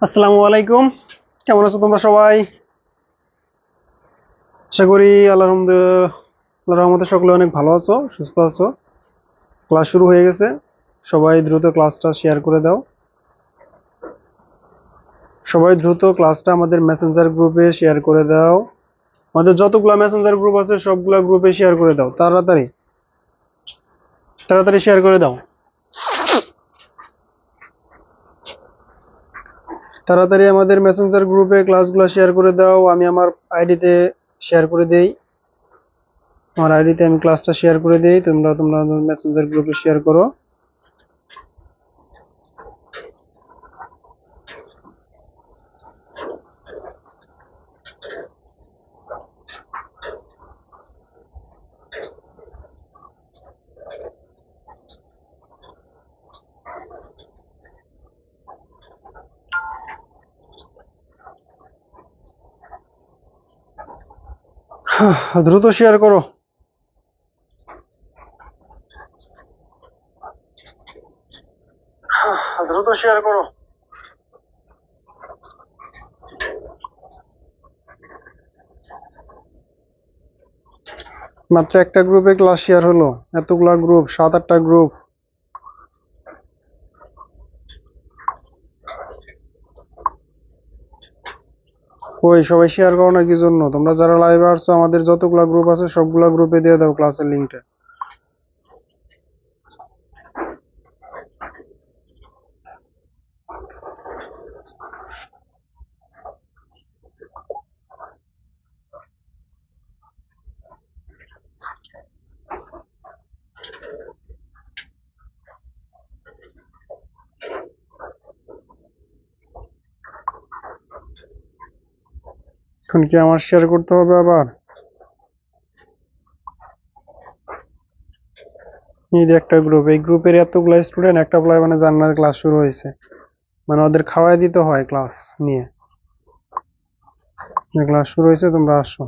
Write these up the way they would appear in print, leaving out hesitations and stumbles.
আসসালামু আলাইকুম। কেমন আছো তোমরা সবাই? আশা করি আল্লাহর রহমতে সকলে অনেক ভালো আছো, সুস্থ আছো। ক্লাস শুরু হয়ে গেছে। সবাই দ্রুত ক্লাসটা শেয়ার করে দাও। সবাই দ্রুত ক্লাসটা আমাদের মেসেঞ্জার গ্রুপে শেয়ার করে দাও। আমাদের যতগুলা মেসেঞ্জার গ্রুপ আছে সবগুলা গ্রুপে শেয়ার করে দাও। তাড়াতাড়ি তাড়াতাড়ি শেয়ার করে দাও। তাড়াতাড়ি আমাদের মেসেঞ্জার গ্রুপে ক্লাসগুলো শেয়ার করে দাও। আমি আমার আইডিতে শেয়ার করে দেই। আমার আইডিতে আমি ক্লাসটা শেয়ার করে দেই, তোমরা মেসেঞ্জার গ্রুপে শেয়ার করো। দ্রুত শেয়ার করো। দ্রুত শেয়ার করো। মাত্র একটা গ্রুপে ক্লাস শেয়ার হলো, এতগুলা গ্রুপ, 7-8টা গ্রুপ। কই সবাই শেয়ার করো না কি জন্য? তোমরা যারা লাইভে আসছো আমাদের যতগুলা গ্রুপ আছে সবগুলা গ্রুপে দিয়ে দাও ক্লাসের লিঙ্কটা। এখন কি আমার শেয়ার করতে হবে আবার? এই যে একটা গ্রুপ, এই গ্রুপের এতগুলা স্টুডেন্ট, একটা প্লাই মানে জান্নাত ক্লাস শুরু হয়েছে, মানে ওদের খাওয়াই দিতে হয় ক্লাস নিয়ে। ক্লাস শুরু হয়েছে, তোমরা আসো।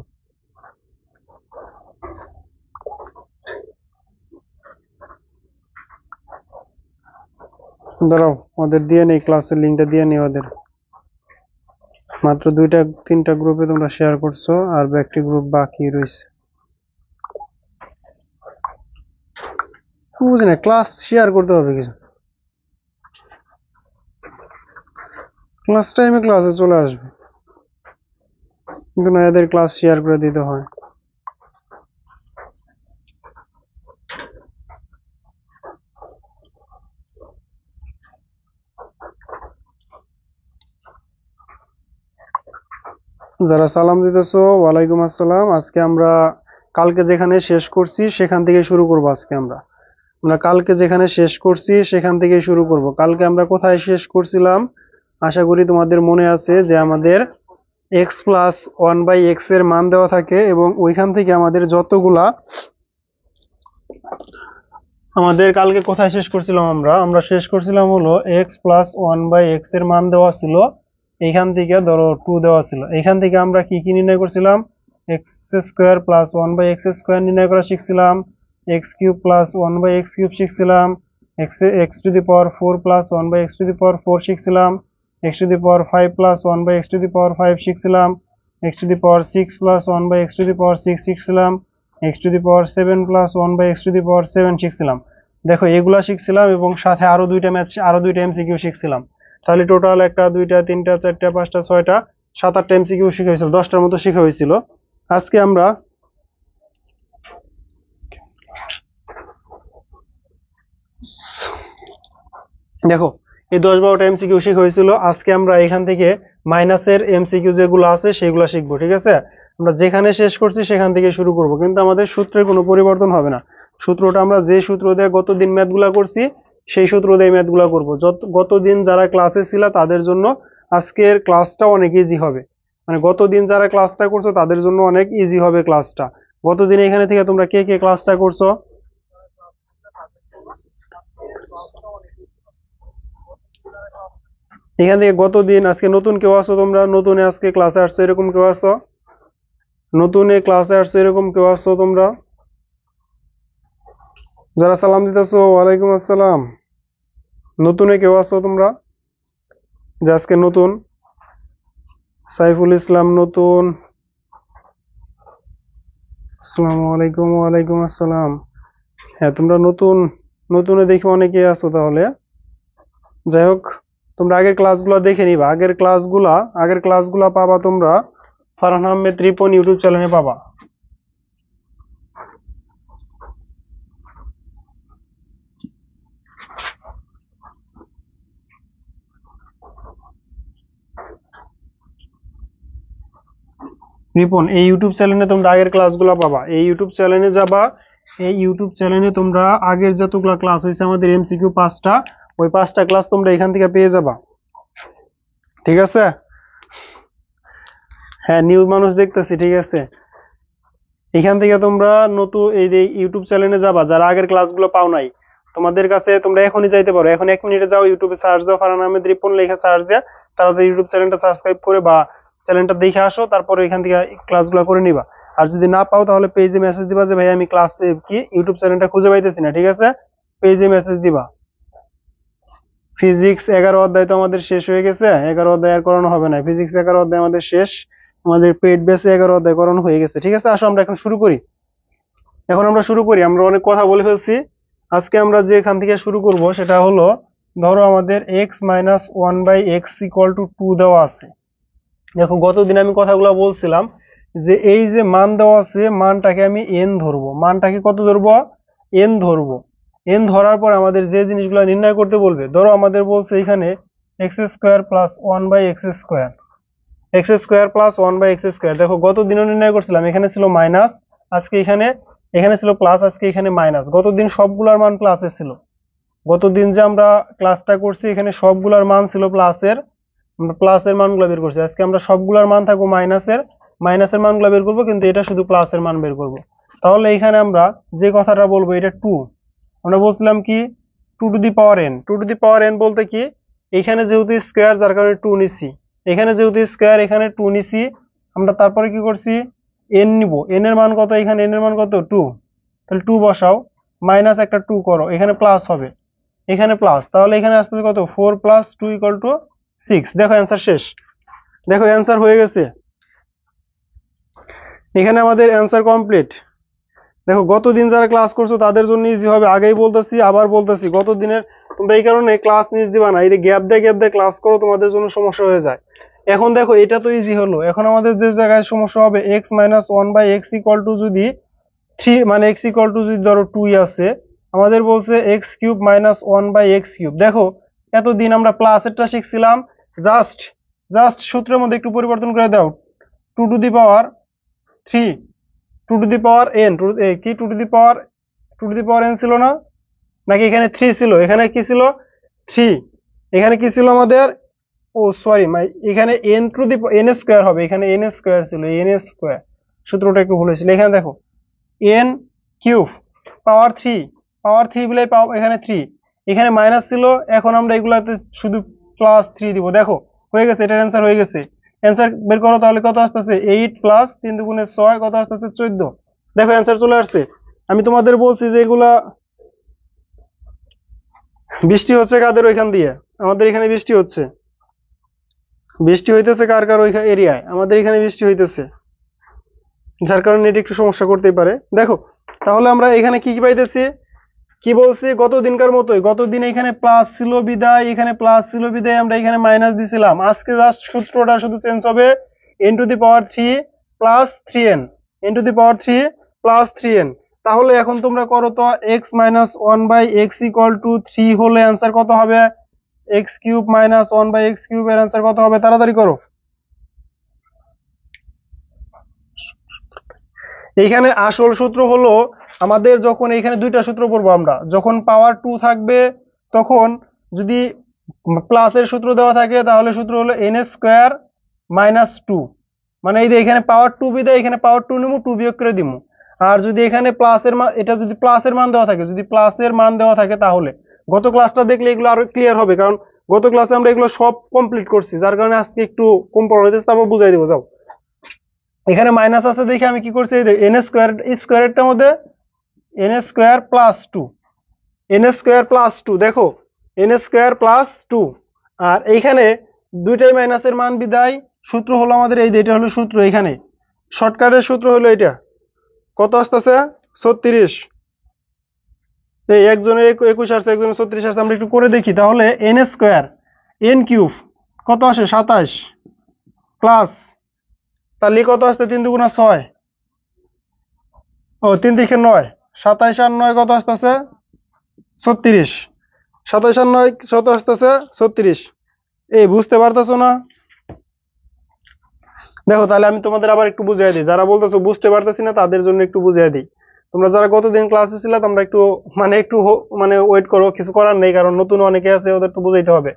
দাঁড়াও, ওদের দিয়ে নেই ক্লাসের লিঙ্কটা, দিয়ে নেই ওদের। মাত্র 2-3টা গ্রুপে তোমরা শেয়ার করছো, আর একটি গ্রুপ বাকি রয়েছে। বুঝি না, ক্লাস শেয়ার করতে হবে কিছু, ক্লাস টাইমে ক্লাসে চলে আসবে, কিন্তু না, এদের ক্লাস শেয়ার করে দিতে হয়। যারা সালাম দিতেছো, ওয়ালাইকুম আসসালাম। আজকে আমরা কালকে যেখানে শেষ করছি সেখান থেকে শুরু করব। আজকে আমরা কালকে যেখানে শেষ করছি সেখান থেকে শুরু করব। কালকে আমরা কোথায় শেষ করছিলাম? আশা করি তোমাদের মনে আছে যে আমাদের x প্লাস 1/x এর মান দেওয়া থাকে, এবং ওইখান থেকে আমাদের কালকে কোথায় শেষ করছিলাম? আমরা শেষ করছিলাম হলো x প্লাস 1/x এর মান দেওয়া ছিল, এইখান থেকে ধরো 2 দেওয়া ছিল। এইখান থেকে আমরা কি কি নির্ণয় করছিলাম? X square plus 1/x square নির্ণয় করা শিখছিলাম, x cube plus 1/x cube শিখছিলাম, x to the power 4 plus 1/x to the power 4 শিখছিলাম, x to the power 5 plus 1/x to the power 5 শিখছিলাম, x to the power 6 plus 1/x to the power 6 শিখছিলাম, x to the power 7 plus 1/x to the power 7 শিখছিলাম। দেখো, এগুলা শিখছিলাম এবং সাথে আরো দুইটা এমসিকিউ শিখছিলাম। তাহলে টোটাল 1টা 2টা 3টা 4টা 5টা 6টা 7-8টা এমসিকিউ শিখা হয়েছিল, 10টার মতো শিখা হয়েছিল। আজকে আমরা দেখো, এই 10-12টা এমসিকিউ শিখা হয়েছিল। আজকে আমরা এখান থেকে মাইনাসের এমসিকিউ যেগুলো আছে সেগুলো শিখবো, ঠিক আছে? আমরা যেখানে শেষ করছি সেখান থেকে শুরু করব, কিন্তু আমাদের সূত্রের কোনো পরিবর্তন হবে না। সূত্রটা আমরা যে সূত্র দিয়ে গতদিন ম্যাথগুলা করছি সেই সূত্র দিয়ে ম্যাথগুলা করবো। গতদিন যারা ক্লাসে ছিল তাদের জন্য আজকের ক্লাসটা অনেক ইজি হবে, মানে গতদিন যারা ক্লাসটা করছো তাদের জন্য অনেক ইজি হবে ক্লাসটা। গতদিন এখানে থেকে তোমরা কে কে ক্লাসটা করছো? এখান থেকে গতদিন, আজকে নতুন কেউ আছো? তোমরা নতুনে আজকে ক্লাসে আসছো এরকম কেউ আছো? নতুনে ক্লাসে আসছো এরকম কেউ আছো তোমরা? যারা সালাম দিতেছো ওয়ালাইকুম আসসালাম। নতুনে কেউ আছো তোমরা? যে আজকে নতুন, সাইফুল ইসলাম নতুন। আসসালামু আলাইকুম। ওয়ালাইকুম আসসালাম। হ্যাঁ, তোমরা নতুন, নতুনে দেখি অনেকে আছো তাহলে। যাই হোক, তোমরা আগের ক্লাসগুলা পাবা তোমরা ফারহান আহমেদ রিপন ইউটিউব চ্যানেলে পাবা। রিপন, এই ইউটিউব চ্যানেলে তোমরা আগের ক্লাসগুলো পাবা। এই ইউটিউব চ্যানেলে যাবা, এই ইউটিউব চ্যানেলে তোমরা আগের যতগুলো ক্লাস হয়েছে আমাদের এমসিকিউ 5টা, ওই 5টা ক্লাস তোমরা এখান থেকে পেয়ে যাবা। ঠিক আছে? হ্যাঁ, নিউ মানুষ দেখতেছি। ঠিক আছে, এখান থেকে তোমরা নতুন এই যে ইউটিউব চ্যানেলে যাবা, যারা আগের ক্লাসগুলো পাও নাই, তোমাদের কাছে তোমরা এখনই যাইতে পারো। এখন 1 মিনিটে যাও, ইউটিউবে সার্চ দাও ফারহান আহমেদ রিপন লেখা সার্চ দেয়া, তারপরে ইউটিউব চ্যানেলটা সাবস্ক্রাইব করে বা চ্যানেলটা দেখে আসো, তারপরে এখান থেকে ক্লাসগুলো করে নিবা। আর যদি না পাও তাহলে পেজে মেসেজ দিবা যে ভাই আমি ক্লাস কি ইউটিউব চ্যানেলটা খুঁজে পাইতেছি না। ঠিক আছে, পেজে মেসেজ দিবা। ফিজিক্স 11 অধ্যায় তো আমাদের শেষ হয়ে গেছে, 11 অধ্যায় আর করানো হবে না। ফিজিক্স 11 অধ্যায় আমাদের শেষ, আমাদের পেড বেসে 11 অধ্যায় করানো হয়ে গেছে। ঠিক আছে, আসো আমরা এখন শুরু করি। আমরা অনেক কথা বলে ফেলছি। আজকে আমরা যে এখান থেকে শুরু করব সেটা হলো, ধরো আমাদের x-1/x=2 দেওয়া আছে। দেখো, গতদিন আমি কথাগুলো বলছিলাম যে এই যে মান দেওয়া আছে, মানটাকে আমি n ধরবো। মানটাকে কত ধরবো? n ধরবো। n ধরার পর আমাদের যে জিনিসগুলো নির্ণয় করতে বলবে, ধরো আমাদের বলছে এখানে x² + 1/x²। দেখো, গত দিনও নির্ণয় করছিলাম, এখানে ছিল মাইনাস, আজকে এখানে এখানে ছিল প্লাস, আজকে এখানে মাইনাস। গতদিন সবগুলার মান প্লাসের ছিল। গতদিন যে আমরা ক্লাসটা করছি এখানে সবগুলার মান ছিল প্লাসের, আমরা প্লাসের মানগুলো বের করছি। আজকে আমরা সবগুলার মান থাকবো মাইনাসের, মাইনাসের মানগুলো বের করবো, কিন্তু এটা শুধু প্লাসের মান বের করব। তাহলে এখানে আমরা যে কথাটা বলবো এটা 2। আমরা বলছিলাম কি 2^n। 2^n বলতে কি, এখানে যেহেতু স্কোয়ার যার কারণে 2 নিছি, এখানে যেহেতু স্কোয়ার এখানে 2 নিছি। আমরা তারপরে কি করছি, n নিব। n এর মান কত? এখানে n এর মান কত? 2। তাহলে 2 বসাও, মাইনাস একটা 2 করো, এখানে প্লাস হবে, এখানে প্লাস। তাহলে এখানে আসতেছে কত? 4 + 2 = 6। দেখো অ্যান্সার শেষ। দেখো অ্যান্সার হয়ে গেছে, এখানে আমাদের অ্যান্সার কমপ্লিট। দেখো, গতদিন যারা ক্লাস করছো তাদের জন্য ইজি হবে, আগেই বলতেছি আবার বলতেছি। গতদিনের তোমরা এই কারণে ক্লাস মিস দিবা না, এই যে গ্যাপ দিয়ে ক্লাস করো, তোমাদের জন্য সমস্যা হয়ে যায়। এখন দেখো, এটা তো ইজি হলো। এখন আমাদের যে জায়গায় সমস্যা হবে, x-1/x যদি 3, মানে x যদি ধরো 2 আছে, আমাদের বলছে x³ - 1/x³। দেখো, এতদিন আমরা প্লাসেরটা শিখছিলাম, জাস্ট জাস্ট সূত্রের মধ্যে একটু পরিবর্তন করে দাও। 2^3, 2^n, কি 2^n ছিল না, নাকি এখানে 3 ছিল? এখানে কি ছিল? 3। এখানে কি ছিল আমাদের? ও সরি, এখানে n² হবে, এখানে n² ছিল, n²। সূত্রটা একটু ভুল হয়েছিল। এখানে দেখো n³ পাওয়ার 3 বলে এখানে 3, এখানে মাইনাস ছিল। এখন আমরা এগুলাতে শুধু +3 দিব। দেখো হয়ে গেছে, এটার অ্যান্সার হয়ে গেছে। অ্যান্সার বের করো, তাহলে কত আসতেছে? 8 + 3 × 6 কত আসতেছে? 14। দেখো অ্যান্সার চলে আসছে। আমি তোমাদের বলছি যে এগুলা বৃষ্টি হচ্ছে কাদের ওইখান দিয়ে? আমাদের এখানে বৃষ্টি হচ্ছে। বৃষ্টি হইতেছে কার কার ওই এরিয়ায়? আমাদের এখানে বৃষ্টি হইতেছে, যার কারণে এটা একটু সমস্যা করতেই পারে। দেখো, তাহলে আমরা এখানে কি কি পাইতেছি? কি বলছি? গত দিনকার মতোই, গতদিন এখানে প্লাস ছিল বিদায়, এখানে প্লাস ছিল বিদায় আমরা এখানে মাইনাস দিছিলাম। আজকে জাস্ট সূত্রটা শুধু চেঞ্জ হবে, n⁻³ + 3n, n⁻³ + 3n। তাহলে এখন তোমরা করো তো, x-1/x = 3 হলে অ্যান্সার কত হবে? x³ - 1/x³ এর অ্যান্সার কত হবে? তাড়াতাড়ি করো। এইখানে আসল সূত্র হলো, আমাদের যখন এখানে দুইটা সূত্র পড়বো আমরা, যখন পাওয়ার 2 থাকবে তখন যদি প্লাসের সূত্র দেওয়া থাকে তাহলে সূত্র হলো n² - 2। মানে এই যে এখানে পাওয়ার 2 বিদায় এখানে পাওয়ার 2 নিমু, 2 বিয়োগ করে দিমু। আর যদি এখানে প্লাসের মান, এটা যদি প্লাসের মান দেওয়া থাকে, তাহলে গত ক্লাসটা দেখলে এগুলো আরো ক্লিয়ার হবে, কারণ গত ক্লাসে আমরা এগুলো সব কমপ্লিট করছি, যার কারণে আজকে একটু কম পড়া হইতেছে। তারপর বুঝাই দেবো, যাও। এখানে মাইনাস আছে দেখে আমি কি করছি, এই যে n² স্কোয়ারটার মধ্যে n² + 2, এন স্কোয়ার প্লাস 2, দেখো এন স্কোয়ার প্লাস 2, আর এইখানে দুইটাই মাইনাসের মান বিদায় সূত্র হলো আমাদের এই যে, এটা হলো সূত্র। এখানে শর্টকাটের সূত্র হলো এটা, কত আসতেছে 36। এই একজনের 21 আসছে, একজনের 36 আসছে। আমরা একটু করে দেখি তাহলে। এন স্কোয়ার এন কিউব কত আসে 27 প্লাস, তাহলে কত আসছে 3 দুগুণা 6, ও 3 3 9, 27 আর 9 কত আসতেছে 36, 27 আর 9 কত আসতেছে 36। এই বুঝতে পারতেছো না? দেখো তাহলে আমি তোমাদের আবার একটু বুঝিয়ে দিই, যারা বলতেছো বুঝতে পারতেছি না তাদের জন্য একটু বুঝিয়ে দিই। তোমরা যারা গতদিন ক্লাসে ছিল তোমরা একটু মানে ওয়েট করো, কিছু করার নেই, কারণ নতুন অনেকে আছে, ওদের তো বুঝাইতে হবে।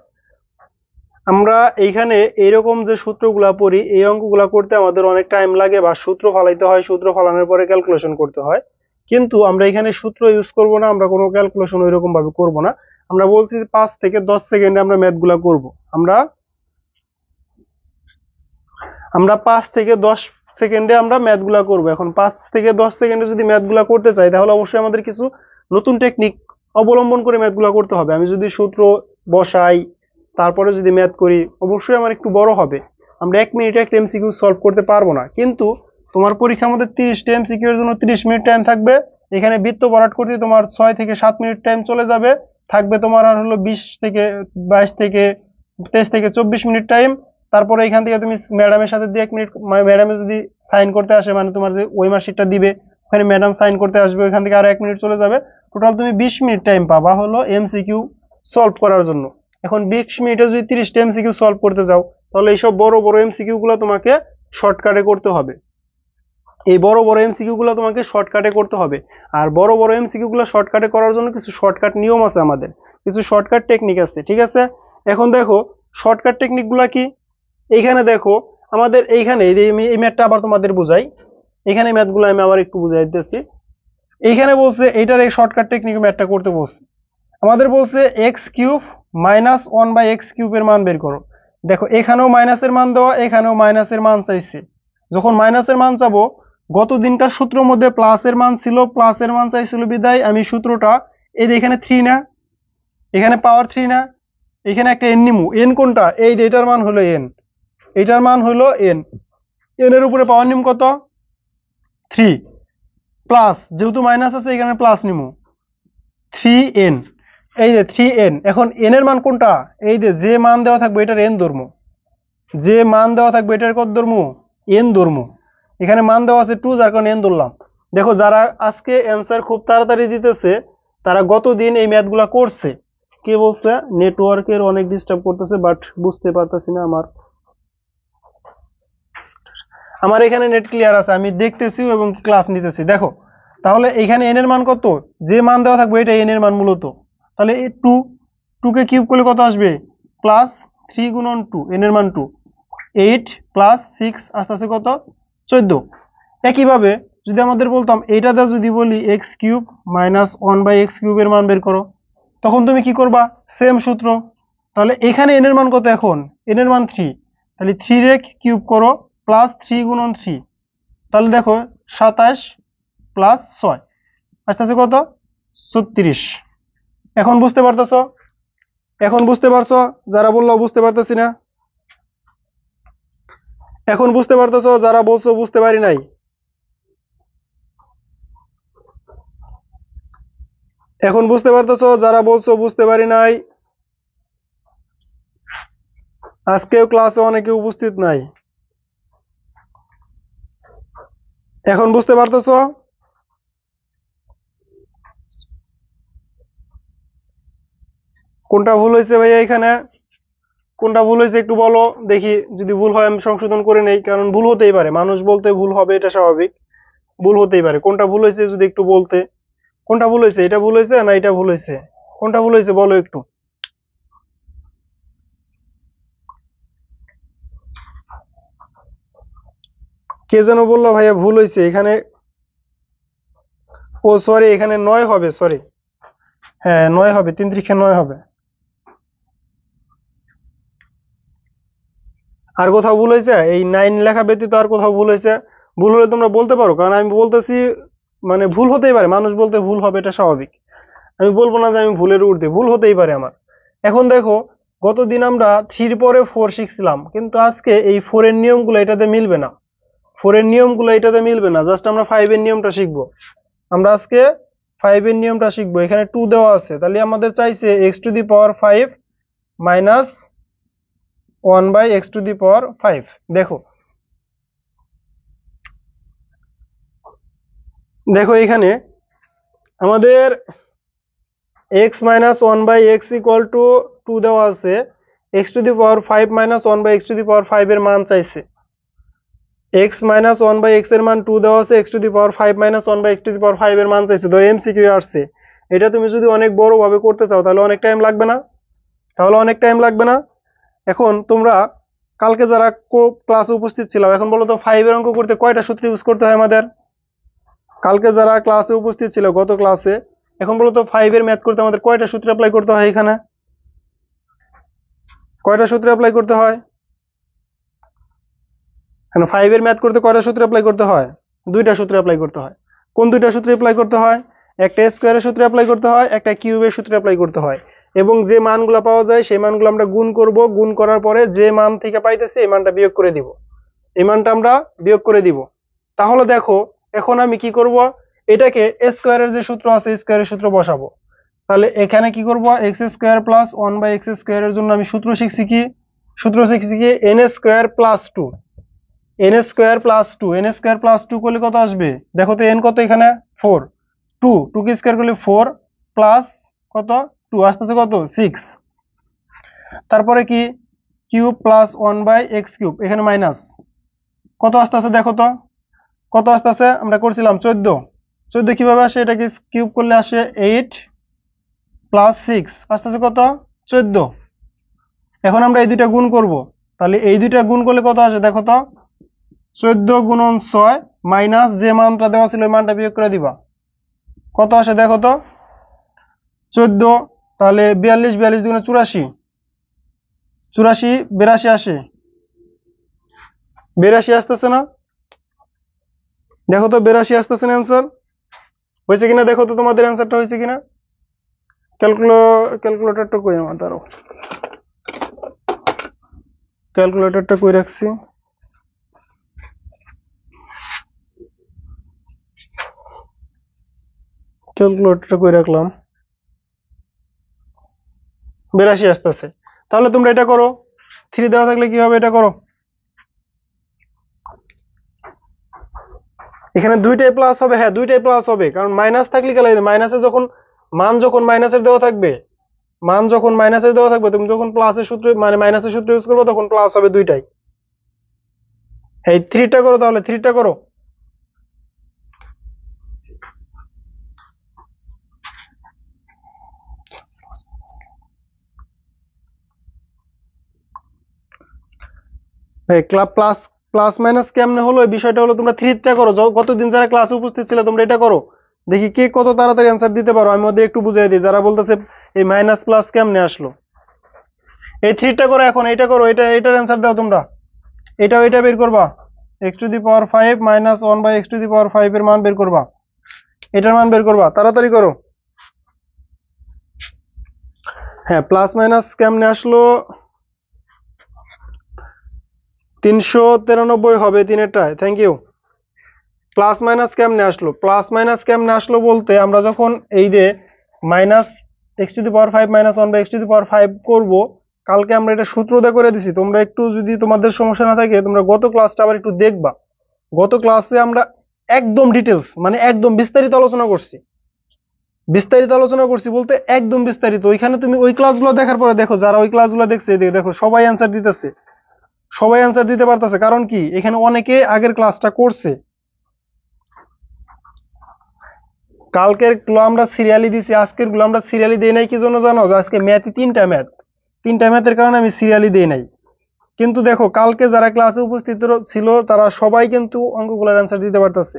আমরা এইখানে এইরকম যে সূত্রগুলা পড়ি, এই অঙ্কগুলা করতে আমাদের অনেক টাইম লাগে, বা সূত্র ফালাইতে হয়, সূত্র ফালানোর পরে ক্যালকুলেশন করতে হয়। কিন্তু আমরা এখানে সূত্র ইউজ করব না, আমরা কোনো ক্যালকুলেশন ওইরকম ভাবে করব না। আমরা বলছি 5 থেকে 10 সেকেন্ডে আমরা ম্যাথগুলা করব। আমরা 5 থেকে 10 সেকেন্ডে আমরা ম্যাথগুলা করব। এখন 5 থেকে 10 সেকেন্ডে যদি ম্যাথগুলা করতে চাই, তাহলে অবশ্যই আমাদের কিছু নতুন টেকনিক অবলম্বন করে ম্যাথগুলা করতে হবে। আমি যদি সূত্র বসাই তারপরে যদি ম্যাথ করি, অবশ্যই আমার একটু বড় হবে। আমরা 1 মিনিটে একটা এমসিকিউ সলভ করতে পারবো না। কিন্তু তোমার পরীক্ষার মধ্যে 30টা এমসিকিউ এর জন্য 30 মিনিট টাইম থাকবে। এখানে বৃত্ত ভরাট করতে তোমার 6 থেকে 7 মিনিট টাইম চলে যাবে। থাকবে তোমার আর হলো 20 থেকে 22 থেকে 23 থেকে 24 মিনিট টাইম। তারপরে এখান থেকে তুমি ম্যাডামের সাথে 2-1 মিনিট, ম্যাডামে যদি সাইন করতে আসে, মানে তোমার যে ওই মার্কশিটটা দিবে ওখানে ম্যাডাম সাইন করতে আসবে, ওইখান থেকে আরো 1 মিনিট চলে যাবে। টোটাল তুমি 20 মিনিট টাইম পাবা হলো এমসিকিউ সলভ করার জন্য। এখন 20 মিনিটে যদি 30টা এমসিকিউ সলভ করতে যাও, তাহলে এইসব বড় বড় এমসিকিউ গুলো তোমাকে শর্টকাটে করতে হবে। এই বড় বড় এমসিকিউ গুলো তোমাকে শর্টকাটে করতে হবে। আর বড় বড় এমসিকিউ গুলো শর্টকাটে করার জন্য কিছু শর্টকাট নিয়ম আছে, আমাদের কিছু শর্টকাট টেকনিক আছে, ঠিক আছে? এখন দেখো শর্টকাট টেকনিক গুলা কি। এইখানে দেখো আমাদের এইখানে এই ম্যাথটা আবার তোমাদের বুঝাই। এখানে ম্যাথগুলো আমি আবার একটু বুঝাই দিতেছি। এইখানে বলছে এইটার এই শর্টকাট টেকনিক ম্যাথটা করতে বলছে। আমাদের বলছে এক্স কিউব মাইনাস 1/x কিউবের মান বের করো। দেখো এখানেও মাইনাসের মান দেওয়া, এখানেও মাইনাসের মান চাইছে। যখন মাইনাসের মান চাবো, গত দিনকার সূত্রের মধ্যে প্লাসের মান ছিল, প্লাসের মান চাইছিল বিদায় আমি সূত্রটা এই যে এখানে 3 না, এখানে পাওয়ার 3 না, এখানে একটা এন নিমু। এন কোনটা? এই যে এটার মান হলো এন, এটার মান হলো এন। এন এর উপরে পাওয়ার নিম কত? 3 প্লাস, যেহেতু মাইনাস আছে এখানে প্লাস নিমু 3n। এই যে 3n। এখন n এর মান কোনটা? এই যে মান দেওয়া থাকবে এটার n ধর্ম, যে মান দেওয়া থাকবে এটার কত ধর্ম? n ধর্ম। এখানে মান দেওয়া আছে 2, যার কারণে n ধরলাম। দেখো যারা আজকে অ্যান্সার খুব তাড়াতাড়ি দিতেছে তারা গত দিন এই ম্যাথগুলা করছে। কে বলছে? নেটওয়ার্কের অনেক ডিস্টার্ব করতেছে, বাট বুঝতে পারতেছি না। আমার এখানে নেট ক্লিয়ার আছে, আমি দেখতেছি এবং ক্লাস নিতেছি। দেখো তাহলে এখানে n এর মান কত? যে মান দেওয়া থাকবে এটা n এর মান মূলত। তাহলে এই 2 কে কিউব করলে কত আসবে? প্লাস 3 গুণন 2, n এর মান 2, 8 প্লাস 6 আস্তে আস্তে কত? 14। একইভাবে যদি আমাদের বলতাম এইটাতে যদি বলি x কিউব মাইনাস 1/x কিউবের মান বের করো, তখন তুমি কি করবা? সেম সূত্র। তাহলে এখানে n এর মান কত? এখন n এর মান 3, তাহলে 3 রে কিউব করো প্লাস 3 গুণন 3, তাহলে দেখো 27 প্লাস 6 আস্তে আস্তে কত? 36। এখন বুঝতে পারতেছো? এখন বুঝতে পারছো? যারা বললো বুঝতে পারতেছি না, এখন বুঝতে পারতেছো? যারা বলছো বুঝতে পারি নাই, এখন বুঝতে পারতেছো? যারা বলছো বুঝতে পারি নাই, আজকেও ক্লাসে অনেকে উপস্থিত নাই। এখন বুঝতে পারতেছো? কোনটা ভুল হয়েছে ভাইয়া? এখানে কোনটা ভুল হয়েছে একটু বলো দেখি, যদি ভুল হয় আমি সংশোধন করে নেই, কারণ ভুল হতেই পারে, মানুষ বলতে ভুল হবে, এটা স্বাভাবিক, ভুল হতেই পারে। কোনটা ভুল হয়েছে যদি একটু বলতে। কোনটা ভুল হয়েছে? এটা ভুল হয়েছে না এটা ভুল হয়েছে? কোনটা ভুল হয়েছে বলো একটু। কে যেন বললো ভাইয়া ভুল হয়েছে এখানে? ও সরি, এখানে 9 হবে, সরি। হ্যাঁ 9 হবে, 3 3 9 হবে। আর কোথাও ভুল হয়েছে? এই 9 লেখা ব্যতীত আর কোথাও ভুল হয়েছে? ভুল হলে তোমরা বলতে পারো, কারণ আমি বলতেছি মানে ভুল হতেই পারে, মানুষ বলতে ভুল হবে, এটা স্বাভাবিক। আমি বলবো না যে আমি ভুলের ঊর্ধ্বে, ভুল হতেই পারে আমার। এখন দেখো গতদিন আমরা 3 পরে 4 শিখছিলাম, কিন্তু আজকে এই 4 এর নিয়মগুলো এটাতে মিলবে না। 4 এর নিয়মগুলো এটাতে মিলবে না, জাস্ট আমরা 5 এর নিয়মটা শিখবো। আমরা আজকে 5 এর নিয়মটা শিখবো। এখানে 2 দেওয়া আছে, তাহলে আমাদের চাইছে x⁵ মাইনাস 1/x⁵। দেখো দেখো এখানে আমাদের x minus 1/x equal to 2 দেওয়া আছে, x⁵ মাইনাস 1/x⁵ এর মান চাইছে। x মাইনাস 1/x এর মান 2 দেওয়া আছে, x⁵ মাইনাস 1/x⁵ এর মান চাইছে। ধরো এমসিকিউ আসছে, এটা তুমি যদি অনেক বড় ভাবে করতে চাও তাহলে অনেক টাইম লাগবে না? এখন তোমরা কালকে যারা ক্লাসে উপস্থিত ছিল, এখন বলো তো 5 এর অঙ্ক করতে কয়টা সূত্র ইউজ করতে হয় আমাদের? কালকে যারা ক্লাসে উপস্থিত ছিল গত ক্লাসে, এখন বলো তো 5 এর ম্যাথ করতে আমাদের কয়টা সূত্র অ্যাপ্লাই করতে হয়? এখানে কয়টা সূত্র অ্যাপ্লাই করতে হয়? এখানে 5 এর ম্যাথ করতে কয়টা সূত্র অ্যাপ্লাই করতে হয়? 2টা সূত্র অ্যাপ্লাই করতে হয়। কোন 2টা সূত্র অ্যাপ্লাই করতে হয়? একটা স্কয়ারের সূত্র অ্যাপ্লাই করতে হয়, একটা কিউবের সূত্র অ্যাপ্লাই করতে হয়। এবং যে মানগুলো পাওয়া যায় সেই মানগুলো আমরা গুণ করব, গুণ করার পরে যে মান থেকে পাইতেছি এই মানটা বিয়োগ করে দিব, এই মানটা আমরা বিয়োগ করে দিব। তাহলে দেখো এখন আমি কি করব, এটাকে স্কয়ারের যে সূত্র আছে স্কয়ারের সূত্র বসাবো। তাহলে এখানে কি করব, x² প্লাস 1/x² এর জন্য আমি সূত্র শিখছি কি n² প্লাস 2। n² প্লাস 2 করলে কত আসবে? দেখো তো n কত এখানে 4, 2 কে স্কয়ার করলে 4 প্লাস কত 2 আসতেছে কত 6। তারপরে কি কিউব প্লাস 1/x³ এখানে মাইনাস কত আসতেছে, দেখো তো কত আসতেছে, আমরা করছিলাম 14 কিভাবে আসে, এটাকে কিউব করলে আসে 8 প্লাস 6 আসতেছে কত 14। এখন আমরা এই দুইটা গুণ করব, তাহলে এই দুইটা গুণ করলে কত আসে দেখো তো 14 গুণন 6 মাইনাস যে মানটা দেওয়া ছিল ওই মানটা বিয়োগ করে দিবা, কত আসে দেখো তো 14। তাহলে 42 দুগুণে 84, 82 আসে, 82 আসতেছে না? দেখো তো 82 আসতেছে না? অ্যান্সার হয়েছে কিনা দেখো তো, তোমাদের অ্যান্সারটা হয়েছে কিনা। ক্যালকুলেটরটা কই আমার, দাঁড়াও ক্যালকুলেটরটা কই রাখছি, ক্যালকুলেটরটা কই রাখলাম, 82 আসতেছে। তাহলে তোমরা এটা করো, 3 দেওয়া থাকলে কি হবে এটা করো। এখানে দুইটাই প্লাস হবে, হ্যাঁ দুইটাই প্লাস হবে, কারণ মাইনাস থাকলে কি লাগবে, মাইনাসে যখন মাইনাসের দেওয়া থাকবে, তুমি যখন প্লাসের সূত্র মানে মাইনাসের সূত্র ইউজ করবে তখন প্লাস হবে দুইটাই। এই 3টা করো, তাহলে 3টা করো। প্লাস প্লাস মাইনাস কেমনে হলো এই বিষয়টা হলো, তোমরা 3টা করো, গতদিন যারা ক্লাসে উপস্থিত ছিল তোমরা এটা করো, দেখি কে কত তাড়াতাড়ি অ্যান্সার দিতে পারো। আমি ওদের একটু বুঝিয়ে দিই যারা বলতেছে এই মাইনাস প্লাস কেমনে আসলো। এই 3টা করো, এখন এইটা করো, এটার অ্যান্সার দাও তোমরা, এটা বের করবা, x⁵ মাইনাস 1/x⁵ এর মান বের করবা, এটার মান বের করবা, তাড়াতাড়ি করো। হ্যাঁ প্লাস মাইনাস কেমনে আসলো, 393 হবে 3-টায়, থ্যাংক ইউ। প্লাস মাইনাস কেমনে আসলো বলতে, আমরা যখন এই যে মাইনাস x⁵ মাইনাস 1/x⁵ করব, কালকে আমরা এটা সূত্র দিয়ে করে দিছি। তোমরা একটু যদি তোমাদের সমস্যা না থাকে তোমরা গত ক্লাসটা আবার একটু দেখবা। গত ক্লাসে আমরা একদম ডিটেলস মানে একদম বিস্তারিত আলোচনা করছি বলতে একদম বিস্তারিত। ওইখানে তুমি ওই ক্লাসগুলো দেখার পরে দেখো, যারা ওই ক্লাসগুলো দেখছে দেখো সবাই অ্যান্সার দিতেছে, সবাই অ্যান্সার দিতে পারতেছে। কারণ কি, এখানে অনেকে আগের ক্লাসটা করছে। কালকের গুলো আমরা সিরিয়ালি দিছি, আজকের গুলো আমরা সিরিয়ালি দেই নাই কি জন্য জানো? আজকে ম্যাথই 3টা ম্যাথের কারণে আমি সিরিয়ালি দেই নাই। কিন্তু দেখো কালকে যারা ক্লাসে উপস্থিত ছিল তারা সবাই কিন্তু অঙ্কগুলোর অ্যান্সার দিতে পারতেছে।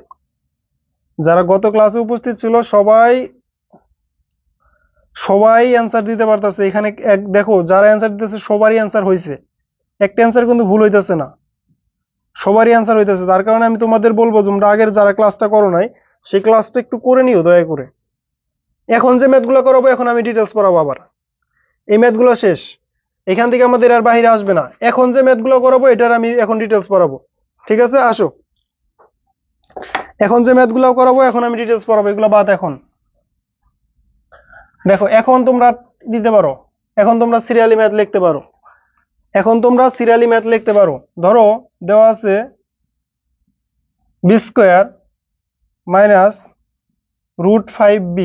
যারা গত ক্লাসে উপস্থিত ছিল সবাই অ্যান্সার দিতে পারতেছে। এখানে দেখো যারা অ্যান্সার দিতেছে সবারই অ্যান্সার হয়েছে, একটা অ্যান্সার কিন্তু ভুল হইতেছে না, সবারই অ্যান্সার হইতেছে। তার কারণে আমি তোমাদের বলবো তোমরা আগের যারা ক্লাসটা করো নাই সেই ক্লাসটা একটু করে নিও দয়া করে। এখন যে ম্যাথগুলো করাবো এখন আমি ডিটেলস পড়াবো আবার। এই ম্যাথগুলো শেষ, এখান থেকে আমাদের আর বাইরে আসবে না। এখন যে ম্যাথগুলো করাবো এটার আমি এখন ডিটেলস পড়াবো। ঠিক আছে, আসো। এখন যে ম্যাথগুলো করাবো এখন আমি ডিটেলস পড়াবো, এগুলো বাদ। এখন দেখো, এখন তোমরা দিতে পারো, এখন তোমরা সিরিয়ালি ম্যাথ লিখতে পারো। এখন তোমরা সিরিয়ালি ম্যাথ লিখতে পারো। ধরো দেওয়া আছে B square minus √5b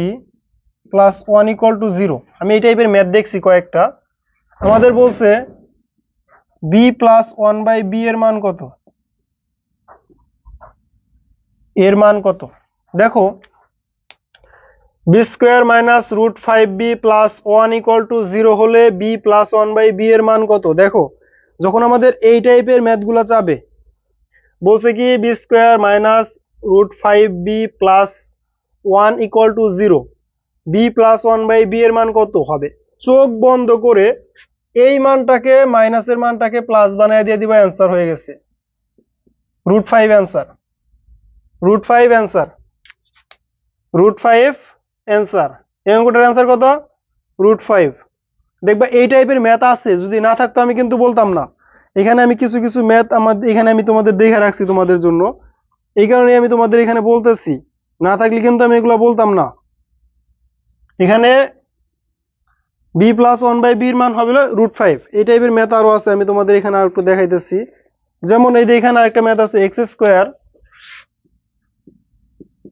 plus 1 equal to 0। আমি এই টাইপের ম্যাথ দেখছি কয়েকটা। আমাদের বলছে বি প্লাস 1/b এর মান কত, এর মান কত। দেখো, B square minus √5b plus 1 equal to 0 হলে বি প্লাস 1/b এর মান কত। দেখো, যখন আমাদের এই টাইপের ম্যাথগুলো চাবে, বলছে কি B square minus √5b plus 1 equal to 0, B plus 1/b এর মান কত হবে। চোখ বন্ধ করে এই মানটাকে মাইনাসের মানটাকে প্লাস বানিয়ে দিয়ে দিবা, অ্যান্সার হয়ে গেছে। √5 অ্যান্সার, √5 অ্যান্সার, √5 অ্যান্সার। এই অঙ্কটার অ্যান্সার কত, √5। দেখবা এই টাইপের ম্যাথ আছে, যদি না থাকতো আমি কিন্তু বলতাম না। এখানে আমি কিছু কিছু ম্যাথ এখানে আমি তোমাদের দেখে রাখছি তোমাদের জন্য, এই কারণে আমি তোমাদের এখানে বলতেছি। না থাকলে কিন্তু আমি এগুলো বলতাম না। এখানে বি প্লাস 1/b এর মান হবে √5। এই টাইপের ম্যাথ আরো আছে, আমি তোমাদের এখানে আর একটু দেখাইতেছি। যেমন এই যে এখানে আরেকটা ম্যাথ আছে, x square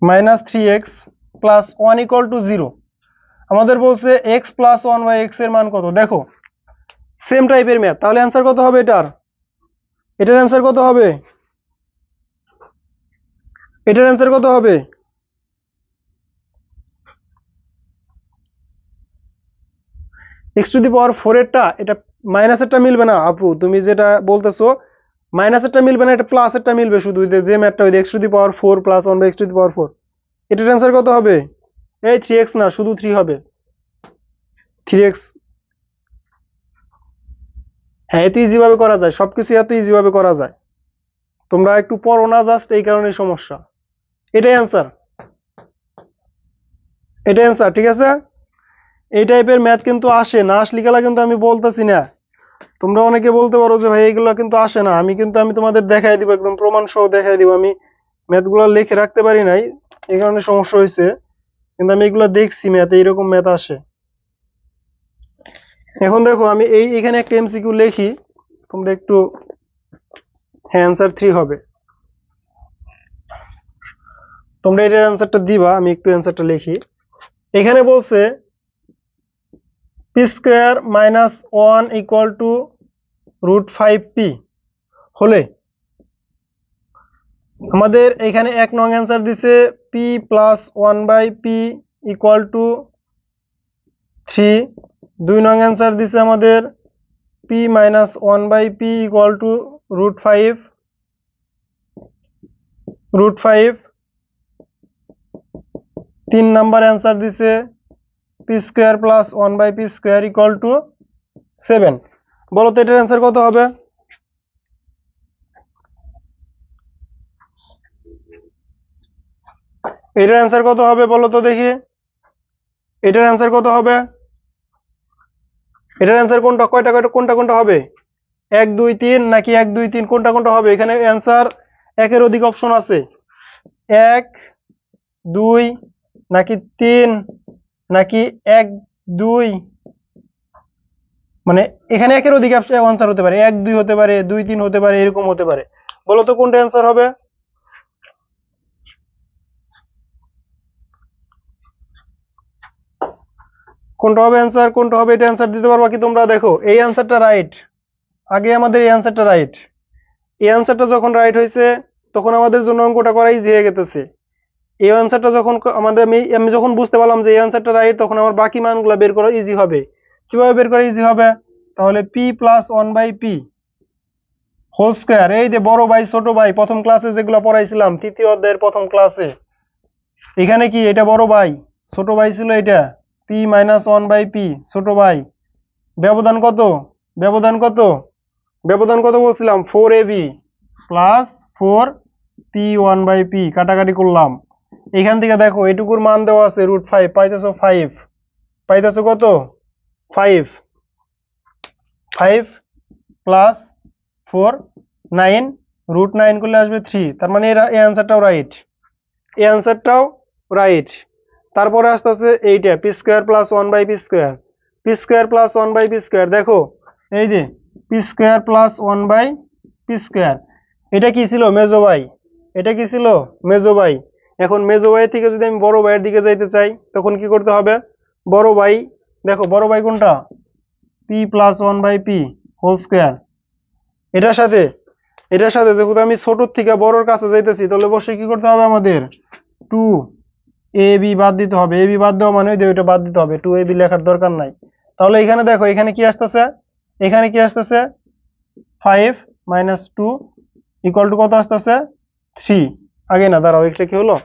minus 3x plus 1 equal to 0। আমাদের বলছে এক্স প্লাস 1/x এর মান কত। দেখো, সেম টাইপের ম্যাথ, তাহলে অ্যান্সার কত হবে এটার, এটার অ্যান্সার কত হবে, এটার অ্যান্সার কত হবে। x⁴ এরটা, এটা মাইনাসেরটা মিলবে না আপু, তুমি যেটা বলতেছো মাইনাসেরটা মিলবে না, এটা প্লাসেরটা মিলবে। শুধু যে ম্যাথটা ওই x⁴ প্লাস 1/x⁴, এটার অ্যান্সার কত হবে। এই 3x না, শুধু 3 হবে, 3x। হ্যাঁ, এত ইজি ভাবে করা যায়, সবকিছু এত ইজি ভাবে করা যায়। তোমরা একটু পড়ো না, জাস্ট এই কারণে সমস্যা। এটাই অ্যান্সার, এটাই অ্যান্সার। ঠিক আছে, এই টাইপের ম্যাথ কিন্তু আসে না, আসলে গেলা কিন্তু আমি বলতেছি না। তোমরা অনেকে বলতে পারো যে ভাই এগুলো কিন্তু আসে না, আমি তোমাদের দেখাই দিব, একদম প্রমাণ সহ দেখাই দিব। আমি ম্যাথগুলো লিখে রাখতে পারি নাই, এই কারণে সমস্যা হয়েছে, কিন্তু আমি এগুলো দেখছি ম্যাথ, এইরকম ম্যাথ আসে। এখন দেখো, আমি এইখানে একটা এমসিকিউ লিখি, তোমরা একটু, হ্যাঁ অ্যান্সার 3 হবে। তোমরা এটার অ্যান্সারটা দিবা, আমি একটু অ্যান্সারটা লিখি। এখানে বলছে P square minus 1 equal two √5p হলে আমাদের এখানে 1 নং অ্যান্সার দিছে p plus 1/p equal to 3। 2 নং অ্যান্সার দিছে আমাদের p minus 1/p equal to √5। 3 number answer দিছে p square plus 1/p square equal to 7। বলো তো এটার অ্যান্সার কত হবে। এটার অ্যান্সার কত হবে বলো তো দেখি, এটার অ্যান্সার কত হবে। এটার অ্যান্সার কোনটা, কয়টা কয়টা কোনটা কোনটা হবে, 1 2 3 নাকি 1 2 3 কোনটা কোনটা হবে। এখানে অ্যান্সার একের অধিক অপশন আছে, 1 2 নাকি 3 নাকি 1 2, মানে এখানে একের অধিক অ্যান্সার হতে পারে, 1 2 হতে পারে, 2 3 হতে পারে, এরকম হতে পারে। বলো তো কোনটা অ্যান্সার হবে। কোনটা হবে অ্যান্সার, কোনটা হবে, এটা অ্যান্সার দিতে পারবা কি তোমরা। দেখো, এই অ্যান্সারটা রাইট, আগে আমাদের এই অ্যান্সারটা রাইট। এই অ্যান্সারটা যখন রাইট হয়েছে তখন আমাদের জন্য অঙ্কটা করা ইজি হয়ে গেছে। এই অ্যান্সারটা যখন আমাদের আমি যখন বুঝতে পারলাম যে এই অ্যান্সারটা রাইট, তখন আমার বাকি মানগুলো বের করা ইজি হবে। কিভাবে বের করা ইজি হবে, তাহলে p plus 1/p whole square, এই যে বড় ভাই ছোট ভাই প্রথম ক্লাসে যেগুলো পড়াইছিলাম, তৃতীয় অধ্যায়ের প্রথম ক্লাসে, এখানে কি এটা বড় ভাই, ছোট ভাই ছিল এটা p মাইনাস 1/p ছোট ভাই। ব্যবধান কত, ব্যবধান কত, ব্যবধান কত বলছিলাম, 4ab প্লাস 4p 1/p, কাটাকাটি করলাম। এখান থেকে দেখো এইটুকুর মান দেওয়া আছে √5, পাইতেছো 5, পাইতেছো কত 5, 5 প্লাস 4 9, √9 করলে আসবে 3, তার মানে এই অ্যান্সারটাও রাইট, এই অ্যান্সারটাও রাইট। তারপরে আসতে আছে এইটা P square plus 1/p², P square plus 1/p², দেখো এই যে পি স্কোয়ার প্লাস 1/p², এটা কি ছিল মেজোবাই, এটা কি ছিল মেজোবাই। এখন মেজোবাই থেকে যদি আমি বড় ভাইয়ের দিকে যাইতে চাই তখন কি করতে হবে, বড় ভাই, দেখো বড় ভাই কোনটা, পি প্লাস 1/p², এটার সাথে যেহেতু আমি ছোটর থেকে বড়র কাছে যাইতেছি তাহলে অবশ্যই কি করতে হবে আমাদের 2ab বাদ দিতে হবে, ab বাদ দেওয়া মানে ওইটা বাদ দিতে হবে, 2ab লেখার দরকার নাই। তাহলে এখানে দেখো এখানে কি আসতেছে, এখানে কি আসতেছে 5 - 2 = কত আসতেছে 3। আগে না দাঁড়াও, এটা কি হলো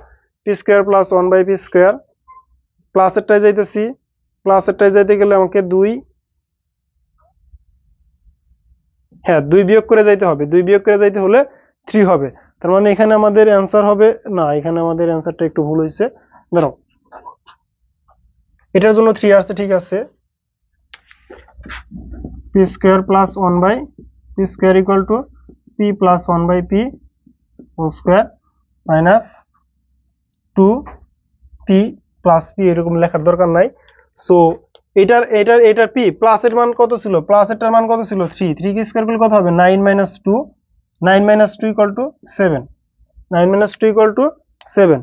p² প্লাস 1/p², প্লাসেরটায় যাইতেছি, প্লাসেরটায় যাইতে গেলে আমাকে 2, হ্যাঁ 2 বিয়োগ করে যাইতে হবে, 2 বিয়োগ করে যাইতে হলে 3 হবে। তার মানে এখানে আমাদের অ্যান্সার হবে না, এখানে আমাদের অ্যান্সারটা একটু ভুল হয়েছে, দাঁড়াও এটার জন্য 3 আসছে, ঠিক আছে p² plus 1/p² = p plus 1/p² minus 2p plus p, এরকম লেখার দরকার নাই। সো এটার p প্লাসের মান কত ছিল, প্লাসেরটার মান কত ছিল 3, 3 কি স্কয়ার করলে কত হবে 9 - 2, 9 - 2 = 7, 9 - 2 = 7,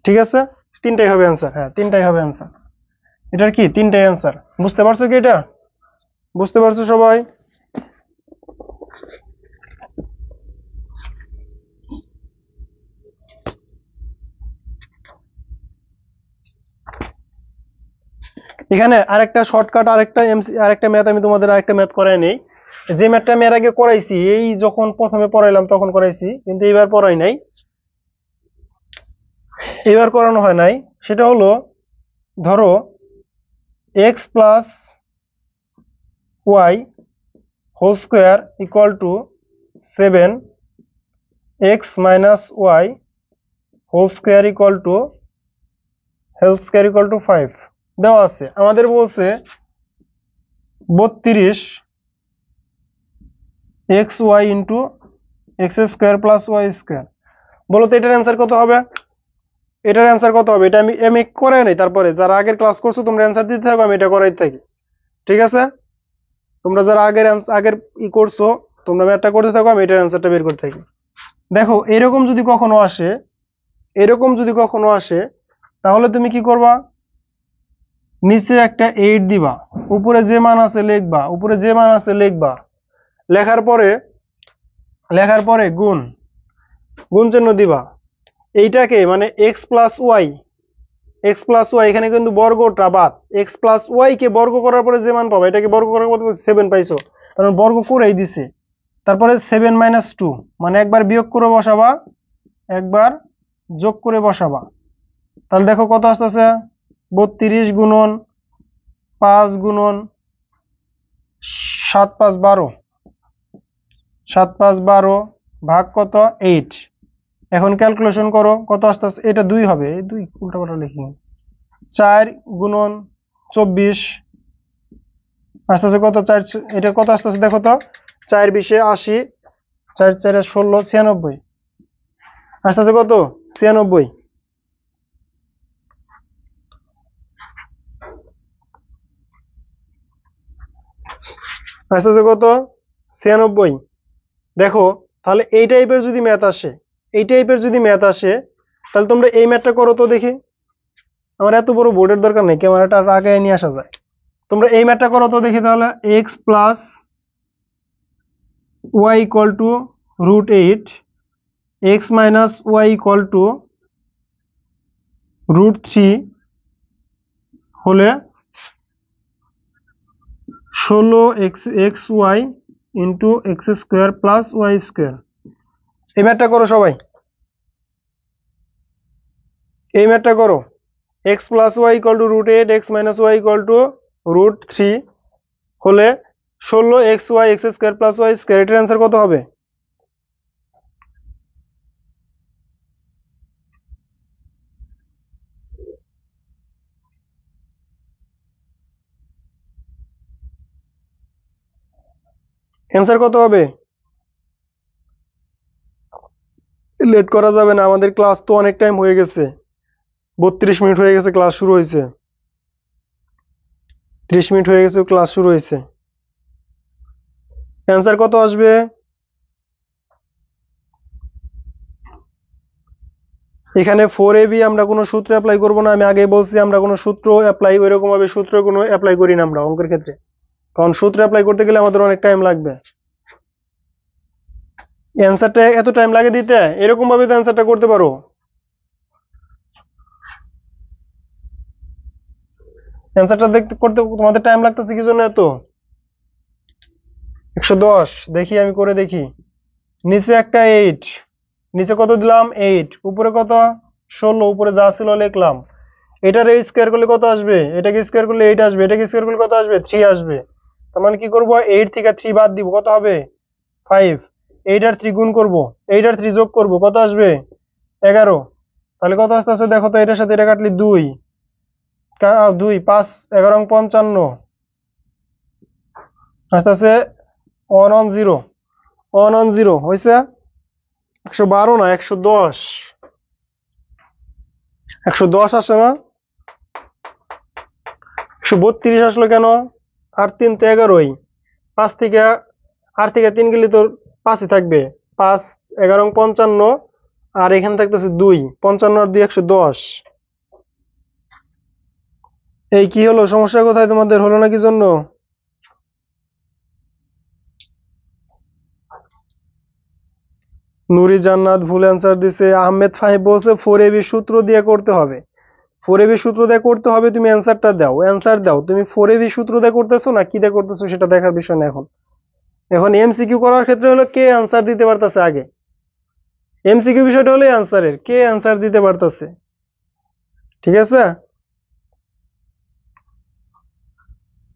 ঠিক আছে তিনটাই হবে অ্যান্সার, হ্যাঁ তিনটাই হবে অ্যান্সার, এটার কি তিনটাই অ্যান্সার। বুঝতে পারছো কি, এটা বুঝতে পারছো সবাই? এখানে আরেকটা শর্টকাট, আরেকটা ম্যাথ আমি তোমাদের আরেকটা ম্যাথ করাই নেই, যে ম্যাথটা আমি এর আগে করাইছি, এই যখন প্রথমে পড়াইলাম তখন করাইছি, কিন্তু এবার পড়াই নাই, এবার করানো হয় নাই। সেটা হলো ধরো x plus y whole square = 7, x minus y whole square = 5 দেওয়া আছে। আমাদের বলছে 32 xy into x² plus y², বলো তো এটার অ্যান্সার কত হবে, এটার অ্যান্সার কত হবে? এটা আমি করাই নাই, তারপরে যারা আগের ক্লাস করছো তোমরা অ্যান্সার দিতে থাকো, আমি এটা করাই থাকি, ঠিক আছে? তোমরা যারা আগের করছো তোমরা ম্যাথটা করতে থাকো, আমি এটার অ্যান্সারটা বের করতে থাকি। দেখো এরকম যদি কখনো আসে, এরকম যদি কখনো আসে তাহলে তুমি কি করবা, নিচে একটা 8 দিবা, উপরে যে মান আছে লিখবা, উপরে যে মান আছে লিখবা, লেখার পরে গুণ চিহ্ন দিবা, এইটাকে মানে x প্লাস ওয়াই, এখানে কিন্তু বর্গটা বাদ, x প্লাস ওয়াই কে বর্গ করার পরে যে মান পাবা, এটাকে বর্গ করার পরে 7 পাইছো, কারণ বর্গ করেই দিছে। তারপরে 7 - 2 মানে একবার বিয়োগ করে বসাবা, একবার যোগ করে বসাবা, তাহলে দেখো কত আসতেছে 32 গুণন 5 গুণন 7 5 12, 7 5 12 ভাগ কত 8। এখন ক্যালকুলেশন করো কত আসতেছে, এটা 2 হবে, এই 2 উল্টাপাল্টা লিখি, 4 গুণন 24 আসতেছে কত 4, এটা কত আসতেছে দেখো তো, 4 20 80, 4 4 16 96 আসতেছে কত 96, আসতেছে কত 96। দেখো তাহলে এই টাইপের যদি ম্যাথ আসে, তাহলে তোমরা এই ম্যাথটা করো তো দেখি, আমার এত বড় বোর্ডের দরকার নেই, ক্যামেরাটা আগে নিয়ে আসা যায়। তোমরা এই ম্যাথটা করো তো দেখি, তাহলে x plus y = √8, x minus y = √3 হলে 16xy into x² plus y²। এই ম্যাথটা করো সবাই, এই ম্যাথটা করো, x plus y = √8, x minus y = √3 হলে 16xy x² প্লাস y², এটার অ্যান্সার কত হবে? অ্যান্সার কত হবে? লেট করা যাবে না, আমাদের ক্লাস তো অনেক টাইম হয়ে গেছে, 32 মিনিট হয়ে গেছে, ক্লাস শুরু হয়েছে, 30 মিনিট হয়ে গেছে, ক্লাস শুরু হয়েছে। অ্যান্সার কত আসবে? এখানে 4ab আমরা কোনো সূত্র অ্যাপ্লাই করব না, আমি আগেই বলছি আমরা কোনো সূত্র অ্যাপ্লাই ওইরকম ভাবে সূত্র কোনো অ্যাপ্লাই করি না আমরা অঙ্কের ক্ষেত্রে, কারণ সূত্র অ্যাপ্লাই করতে গেলে আমাদের অনেক টাইম লাগবে। অ্যান্সারটা এত টাইম লাগে দিতে, এরকম ভাবে তো অ্যান্সারটা করতে পারো। অ্যান্সারটা দেখতে করতে তোমাদের টাইম লাগতেছে কি জন্য এত? 110, দেখি আমি করে দেখি। নিচে একটা 8, নিচে কত দিলাম 8, উপরে কত 16, উপরে যা ছিল লিখলাম। এটার স্কোয়ার করলে কত আসবে? এটাকে স্কোয়ার করলে 8 আসবে, এটাকে স্কোয়ার করলে কত আসবে? 3 আসবে। তার মানে কি করব, 8 থেকে 3 বাদ দিব, কত হবে? 5। 8 আর 3 গুণ করব, 8 আর 3 যোগ করব, কত আসবে? 11। তাহলে কত আসতেছে দেখো তো, এটার সাথে এটা কাটলে 2, 2 5 11 55 আসতেছে 110, 110 হয়েছে। 112 না, 110, 110 আসে না? 132 আসলো কেন? আর 3 তো 11ই, 5 থেকে 8 থেকে 3 গেলে তো 5ই থাকবে, 5 11 55, আর এখানে থাকতেছে 2, 55 আর 2 110। এই কি হলো, সমস্যা কোথায় তোমাদের, হলো না কি জন্য? নুরি জান্নাত ভুল অ্যান্সার দিছে। আহমেদ ফাহিম বলছে 4ab সূত্র দিয়ে করতে হবে। 4ab সূত্র দিয়ে করতে হবে, তুমি অ্যান্সারটা দাও, অ্যান্সার দাও। তুমি 4ab সূত্র দিয়ে করতেছো না কি দিয়ে করতেছো সেটা দেখার বিষয় না এখন। এখন এমসিকিউ করার ক্ষেত্রে হলো কে অ্যান্সার দিতে পারতেছে আগে। এমসিকিউ বিষয়টা হলো অ্যান্সারের, কে অ্যান্সার দিতে পারতেছে। ঠিক আছে,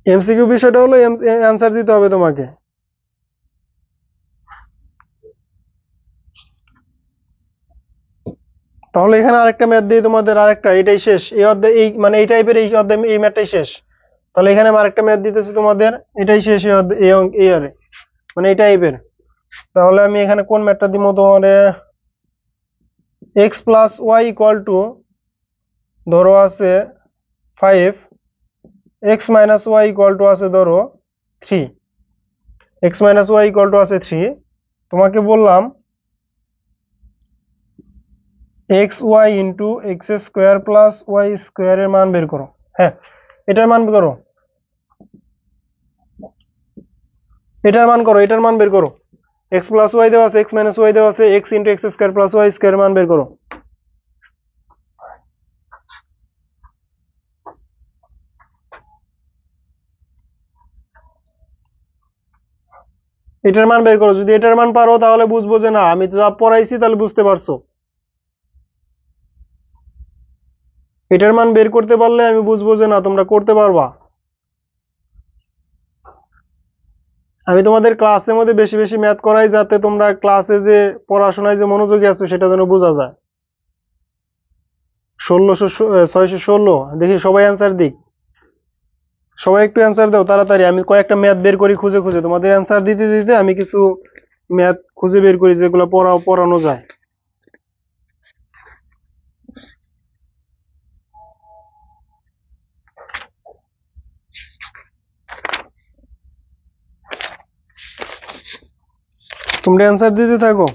এমসিকিউ বিষয়টা হলো অ্যান্সার দিতে হবে তোমাকে। তাহলে এখানে আরেকটা ম্যাথ দিই তোমাদের, আরেকটা, এটাই শেষ এই অধ্যায়, এই মানে এই টাইপের এই অধ্যায় এই ম্যাথটাই শেষ। তাহলে এখানে আমি আরেকটা ম্যাথ দিতেছি তোমাদের, এটাই শেষ এই অধ্যায় এই আরে মানে এই টাইপের। তাহলে আমি এখানে কোন ম্যাথটা দিব তোমার, x plus Y equal to, ধরো আছে 5, x minus Y equal to আছে ধরো 3, x minus Y equal to আছে 3। তোমাকে বললাম X Y into X square plus Y স্কোয়ারের মান বের করো। হ্যাঁ, এটার মান বের করো, এটার মান করো, এটার মান বের করো। এক্স প্লাস ওয়াই দেওয়া আছে, এক্স মাইনাস ওয়াই দেওয়া আছে, X into X square plus Y স্কোয়ারের মান বের করো। এটার মান বের করো। যদি এটার মান পারো তাহলে বুঝবো যে না আমি যা পড়াইছি তাহলে বুঝতে পারছো। এটার মান বের করতে পারলে আমি বুঝবো যে না তোমরা করতে পারবা। আমি তোমাদের ক্লাসের মধ্যে বেশি বেশি ম্যাথ করাই যাতে তোমরা ক্লাসে যে পড়াশোনায় যে মনোযোগী আছো সেটা যেন বোঝা যায়। 616, দেখি সবাই অ্যান্সার দিক, সবাই একটু অ্যান্সার দাও তাড়াতাড়ি। আমি কয়েকটা ম্যাথ বের করি খুঁজে খুঁজে, তোমাদের অ্যান্সার দিতে দিতে আমি কিছু ম্যাথ খুঁজে বের করি যেগুলো পড়ানো যায়। তোমরা অ্যান্সার দিতে থাকো।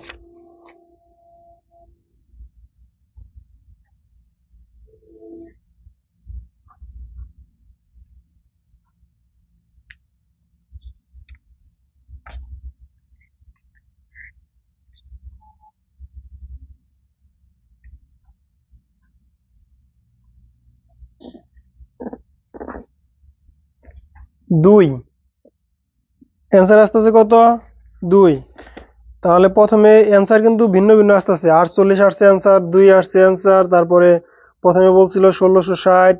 দুই, অ্যান্সার আসতেছে কত? 2। তাহলে প্রথমে অ্যান্সার কিন্তু ভিন্ন ভিন্ন আসতেছে, 48 আসছে অ্যান্সার, 2 আসছে অ্যান্সার, তারপরে প্রথমে বলছিল 1660।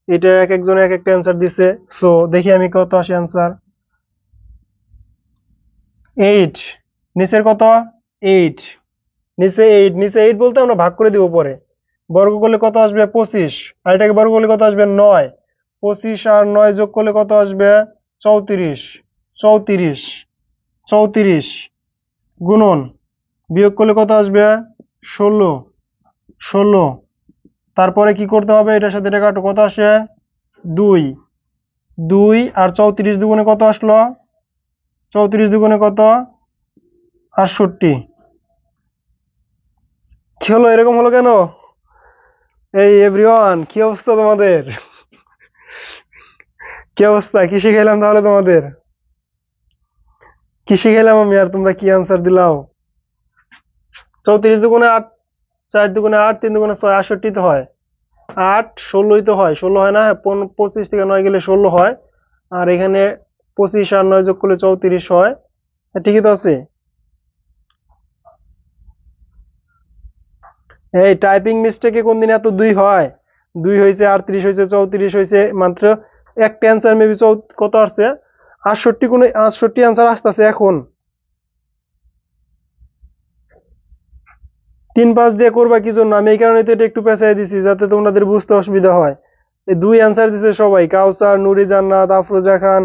এটা এক একজন এক একটা অ্যান্সার দিছে। সো দেখি আমি কত আসে অ্যান্সার। 8, নিচের কত? 8, নিচে 8 বলতে আমরা ভাগ করে দিব পরে। বর্গ করলে কত আসবে? 25। আর এটাকে বর্গ করলে কত আসবে? 9। 25 আর 9 যোগ করলে কত আসবে? 34। 34 34 গুণন বিয়োগ করলে কত আসবে 16 তারপরে কি করতে হবে এটার সাথে এটা কাটো কত আসে 2 আর 34 দুগুণে কত আসলো 34 দুগুণে কত 68 কি হলো এরকম হলো কেন এই এভরিওয়ান কি অবস্থা তোমাদের কি অবস্থা কি শিখাইলাম তাহলে তোমাদের কি শিখাইলাম আমি আর তোমরা কি আনসার দিলাও 34 দুগুণে 8 4 দুগুণে 8 3 দুগুণে 6 68 তো হয় 8 16ই তো হয় 16 হয় না 25 থেকে 9 গেলে 16 হয় আর এখানে 25 আর 9 যোগ করলে 34 হয় ঠিকই তো আছে এই টাইপিং মিস্টেকে কোনদিন এত 2 হয় 2 হয়েছে 38 হয়েছে 34 হয়েছে মাত্র একটা অ্যান্সার মেবি কত আসছে 68 কোন 68 অ্যান্সার আসতেছে এখন 3-5 দিয়ে করবা কি জন্য আমি এই কারণে তো এটা একটু পেঁচাই দিছি যাতে তোমাদের বুঝতে অসুবিধা হয় এই 2 অ্যান্সার দিছে সবাই কাউসার নুরি জান্নাত আফরোজা খান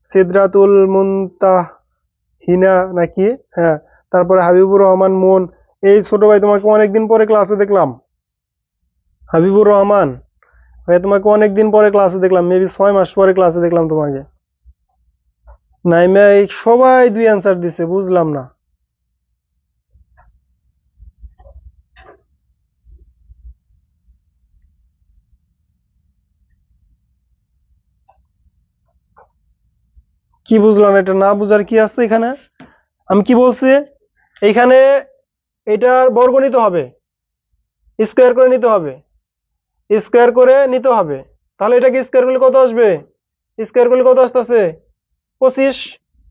সিদরাতুল মুনতাহিনা নাকি হ্যাঁ তারপরে হাবিবুর রহমান মন এই ছোট ভাই তোমাকে অনেকদিন পরে ক্লাসে দেখলাম হাবিবুর রহমান ভাই তোমাকে অনেকদিন পরে ক্লাসে দেখলাম মেবি 6 মাস পরে ক্লাসে দেখলাম তোমাকে নাইমা এই সবাই 2 অ্যান্সার দিছে বুঝলাম না কি বুঝলাম এটা না বুঝার কি আছে এখানে আমি কি বলছি এখানে এটার বর্গ নিতে হবে স্কয়ার করে নিতে হবে স্কয়ার করে নিতে হবে তাহলে এটাকে স্কয়ার করলে কত আসবে স্কয়ার করলে কত আসতেছে 25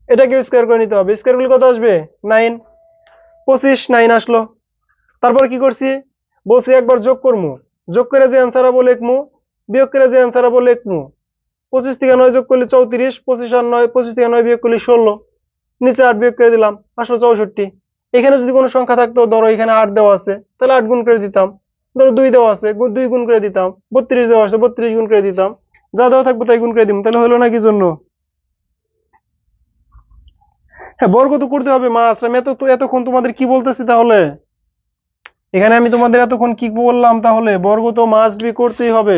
এটাকে স্কয়ার করে নিতে হবে স্কয়ার করলে কত আসবে 9 25 9 আসলো তারপর কি করছি বলছি একবার যোগ করমু যোগ করে যে অ্যান্সার হবে লিখমু বিয়োগ করে যে অ্যান্সার হবে লিখমু 25 থেকে 9 যোগ করলে 34 25 আর 9 25 থেকে 9 বিয়োগ করলে 16 নিচে 8 বিয়োগ করে দিলাম আসলো 64 এখানে যদি কোনো সংখ্যা থাকতো ধরো এখানে 8 দেওয়া আছে তাহলে 8 গুণ করে দিতাম ধরো 2 দেওয়া আছে 2 গুণ করে দিতাম 32 দেওয়া আছে 32 গুণ করে দিতাম যা দেওয়া থাকবে তাই গুণ করে দিতাম তাহলে হলো না কি জন্য হ্যাঁ বর্গ তো করতে হবে মাস আমি এতক্ষণ তোমাদের কি বলতেছি তাহলে এখানে আমি তোমাদের এতক্ষণ কি বললাম তাহলে বর্গ তো মাস্ট বি করতেই হবে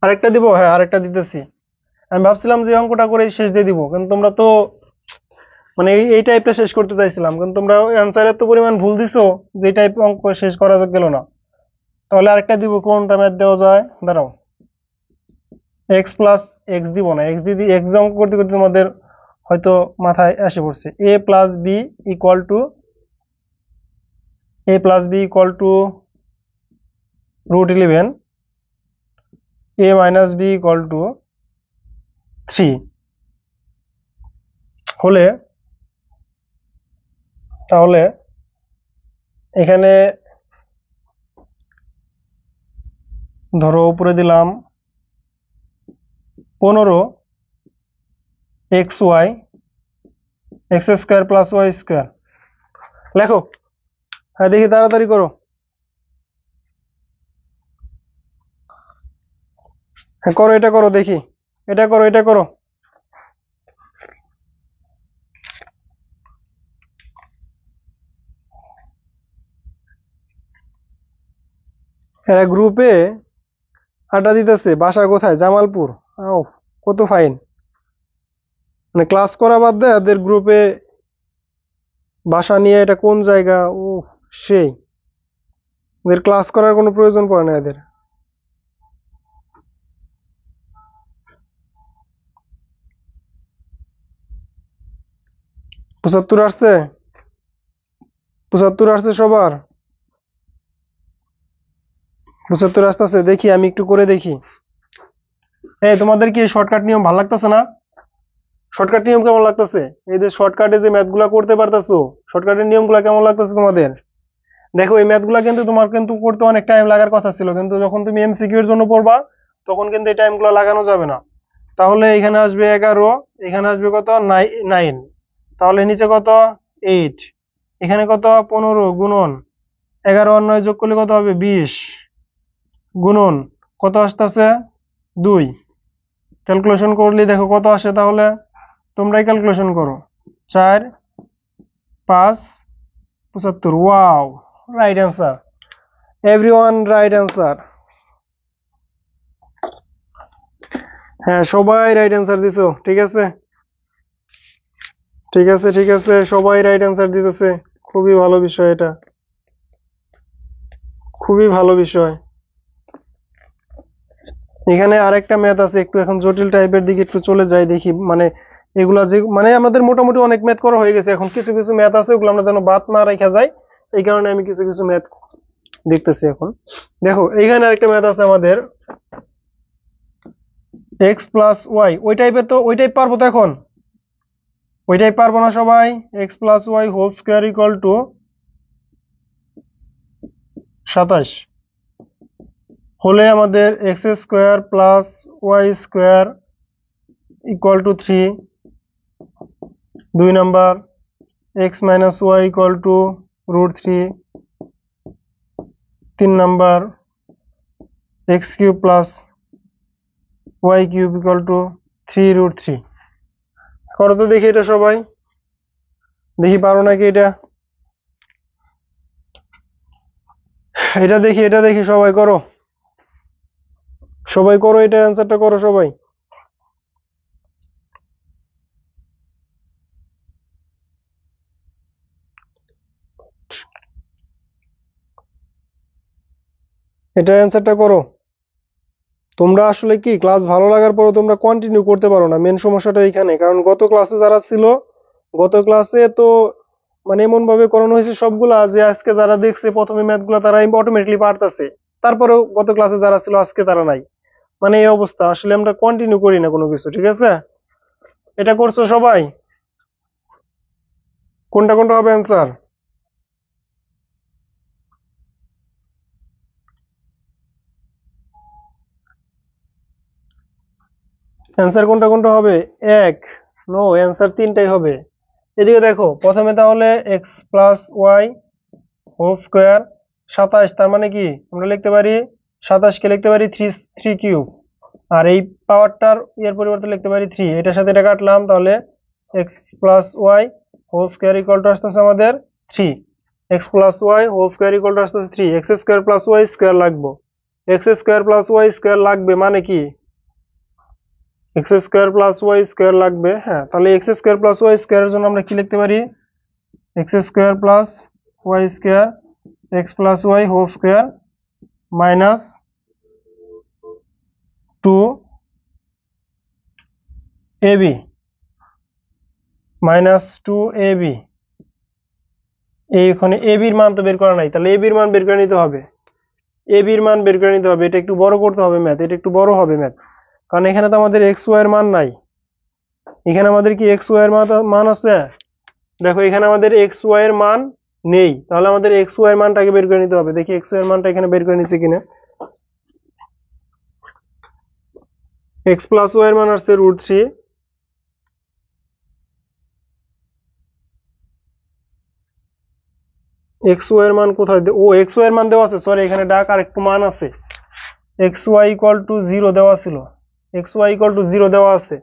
আরেকটা দিব হ্যাঁ আরেকটা দিতেছি আমি ভাবছিলাম যে অঙ্কটা করে শেষ দিয়ে দিব কিন্তু তোমরা তো মানে এই টাইপটা শেষ করতে চাইছিলাম কিন্তু তোমরা অ্যান্সার এত পরিমাণ ভুল দিছো যে এই টাইপ অঙ্ক শেষ করা গেল না তাহলে আরেকটা দিব কোনটা ম্যাথ দেওয়া যায় দাঁড়াও এক্স প্লাস এক্স দিব না এক্স দিদি এক্স অঙ্ক করতে করতে তোমাদের হয়তো মাথায় এসে পড়ছে a plus B equal to √11 a minus B equal to 3 হলে তাহলে এখানে ধরো উপরে দিলাম 15 x square plus y square লেখো হ্যাঁ দেখি তাড়াতাড়ি করো হ্যাঁ করো এটা করো দেখি এটা করো এরা গ্রুপে আড্ডা দিতেছে বাসা কোথায় জামালপুর ও কত ফাইন মানে ক্লাস করা বাদ দেয় এদের গ্রুপে বাসা নিয়ে এটা কোন জায়গা ও সেই এদের ক্লাস করার কোনো প্রয়োজন পড়ে না এদের 75 আসছে 75 আসছে সবার 75 আসতেছে দেখি আমি একটু করে দেখি এই তোমাদের কি শর্টকাট নিয়ম ভালো লাগতেছে না শর্টকাট নিয়ম কেমন লাগতেছে এই যে শর্টকাটে যে ম্যাথগুলা করতে পারতেছো শর্টকাটের নিয়মগুলা কেমন লাগতেছে তোমাদের দেখো এই ম্যাথগুলা কিন্তু তোমার কিন্তু করতে অনেক টাইম লাগার কথা ছিল কিন্তু যখন তুমি এমসিকিউ এর জন্য পড়বা তখন কিন্তু এই টাইমগুলো লাগানো যাবে না তাহলে এখানে আসবে 11 এখানে আসবে কত 9 তাহলে নিচে কত 8 এখানে কত 15 গুণন 11 আর 9 যোগ করলে কত হবে 20 গুণন কত আসতেছে 2 ক্যালকুলেশন করলে দেখো কত আসে তাহলে তোমরাই ক্যালকুলেশন করো। 4 5 75। Wow, right answer. Everyone right answer. হ্যাঁ, সবাই রাইট অ্যান্সার দিছো। ঠিক আছে, ঠিক আছে, ঠিক আছে, সবাই রাইট অ্যান্সার দিতেছে। খুবই ভালো বিষয় এটা, খুবই ভালো বিষয়। এখানে আরেকটা ম্যাথ আছে, একটু এখন জটিল টাইপের দিকে একটু চলে যাই, দেখি মানে এগুলা যে মানে আমাদের মোটামুটি অনেক ম্যাথ করা হয়ে গেছে, এখন কিছু কিছু ম্যাথ আছে ওগুলো আমরা যেন বাদ না রেখা যায়, এই কারণে আমি কিছু কিছু ম্যাথ দেখতেছি এখন। দেখো এইখানে আরেকটা ম্যাথ আছে আমাদের, এক্স প্লাস ওয়াই। ওই টাইপের তো ওই টাইপ পারবো তো এখন? ওই টাইপ পারবো না সবাই? X plus Y whole square equal to 27 হলে আমাদের X square plus Y square equal to 3। 2 number, X minus Y equal to √3। 3 number, X cube plus Y cube equal to 3√3। করো তো দেখি এটা সবাই, দেখি পারো নাকি এটা। এটা দেখি, এটা দেখি, সবাই করো, সবাই করো, এটার অ্যান্সারটা করো সবাই। এটা অ্যান্সারটা করো। তোমরা আসলে কি ক্লাস ভালো লাগার পরও তোমরা কন্টিনিউ করতে পারো না, মেন সমস্যাটা এইখানে। কারণ গত ক্লাসে যারা ছিল, গত ক্লাসে তো মানে এমন ভাবে করানো হয়েছে সবগুলা যে আজকে যারা দেখছে প্রথমে ম্যাথগুলো তারা অটোমেটিকলি পারতেছে, তারপরেও গত ক্লাসে যারা ছিল আজকে তারা নাই। মানে এই অবস্থা, আসলে আমরা কন্টিনিউ করি না কোনো কিছু। ঠিক আছে, এটা করছো সবাই? কোনটা কোনটা হবে অ্যান্সার? অ্যান্সার কোনটা কোনটা হবে? এক, নো, অ্যান্সার তিনটাই হবে। এদিকে দেখো প্রথমে তাহলে x plus Y whole square 27, তার মানে কি আমরা লিখতে পারি 27 কে লিখতে পারি 3 কিউব, আর এই পাওয়ারটার এর পরিবর্তে লিখতে পারি 3। এটার সাথে এটা কাটলাম, তাহলে x plus Y whole square equal to আসতেছে আমাদের 3। X plus Y whole square equal to আসতেছে 3। X square plus Y square লাগবে, x square plus Y square লাগবে মানে কি x square plus Y square লাগবে। হ্যাঁ, তাহলে এক্স স্কোয়ার প্লাস ওয়াই স্কোয়ারের জন্য আমরা কি লিখতে পারি? X square plus Y square, X plus Y whole square minus 2ab, minus 2ab। এইখানে ab এর মান তো বের করা নাই, তাহলে ab এর মান বের করে নিতে হবে। ab এর মান বের করে নিতে হবে, এটা একটু বড় করতে হবে ম্যাথ, এটা একটু বড় হবে ম্যাথ, কারণ এখানে তো আমাদের এক্স ওয়াই এর মান নাই। এখানে আমাদের কি এক্স ওয়াই এর মান আছে? দেখো এখানে আমাদের এক্স ওয়াই এর মান নেই, তাহলে আমাদের এক্স ওয়াই এর মানটাকে বের করে নিতে হবে। দেখি এক্স ওয়াই এর মানটা এখানে বের করে নিছে কিনা। এক্স প্লাস ওয়াই এর মান আসছে √3। এক্স ওয়াই এর মান কোথায়? ও, এক্স ওয়াই এর মান দেওয়া আছে, সরি এখানে ডাক আর একটু মান আছে। এক্স ওয়াই ইকুয়াল টু 0 দেওয়া ছিল, এক্স ওয়াই ইকুয়াল টু 0 দেওয়া আছে,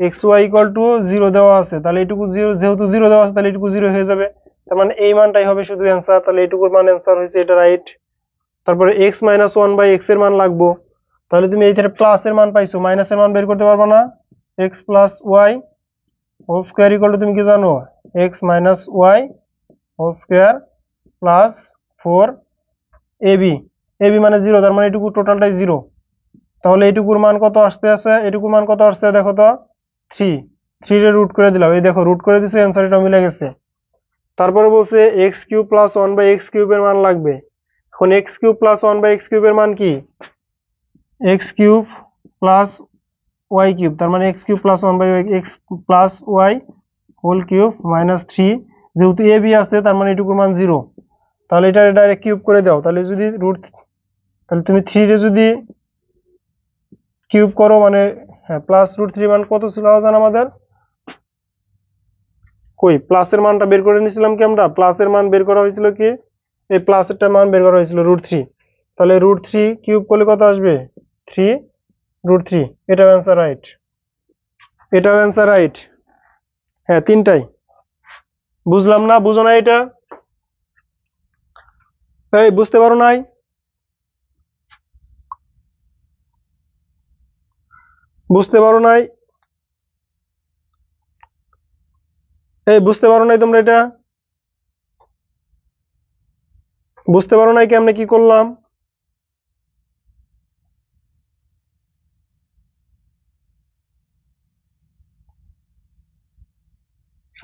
এক্স ওয়াই ইকুয়াল টু 0 দেওয়া আছে, তাহলে এইটুকু 0, যেহেতু 0 দেওয়া আছে তাহলে এইটুকু 0 হয়ে যাবে, তার মানে এই মানটাই হবে শুধু অ্যান্সার। তাহলে এইটুকুর মান অ্যান্সার হয়েছে, এটা রাইট। তারপরে এক্স মাইনাস 1/x এর মান লাগবো, তাহলে তুমি এইখানে প্লাস এর মান পাইছো, মাইনাসের মান বের করতে পারবে না। X plus Y whole square equal to, তুমি কি জানো, X minus Y whole square plus 4ab। ab মানে 0, তার মানে এটুকু টোটালটাই 0। তাহলে এইটুকুর মান কত আসতে আছে? এটুকুর মান কত আসছে দেখো তো, 3। 3 রে রুট করে দিলাম, এই দেখো রুট করে দিছো, অ্যান্সার এটা মিলে গেছে। তারপরে বলছে এক্স কিউব প্লাস 1/x কিউবের মান লাগবে। এখন এক্স কিউব প্লাস 1/x কিউবের মান কি? X cube plus Y cube, তার মানে X cube plus 1/x plus Y whole cube minus 3। যেহেতু এ বি আছে তার মানে এটুকুর মান 0, তাহলে এটা ডাইরেক্ট কিউব করে দাও। তাহলে যদি তাহলে তুমি 3 রে যদি কিউব করো মানে হ্যাঁ, প্লাস √3 মান কত ছিল জানো আমাদের? কই প্লাসের মানটা বের করে নিয়েছিলাম কি আমরা? প্লাসের মান বের করা হয়েছিল কি, এই প্লাসেরটা মান বের করা হয়েছিল √3। তাহলে √3 কিউব করলে কত আসবে? 3 √3। এটাও অ্যান্সার রাইট, এটাও অ্যান্সার রাইট। হ্যাঁ তিনটাই। বুঝলাম না, বুঝো না এটা? এই বুঝতে পারো নাই? বুঝতে পারো নাই? এই বুঝতে পারো নাই তোমরা এটা? বুঝতে পারো নাই কেমনে কি করলাম?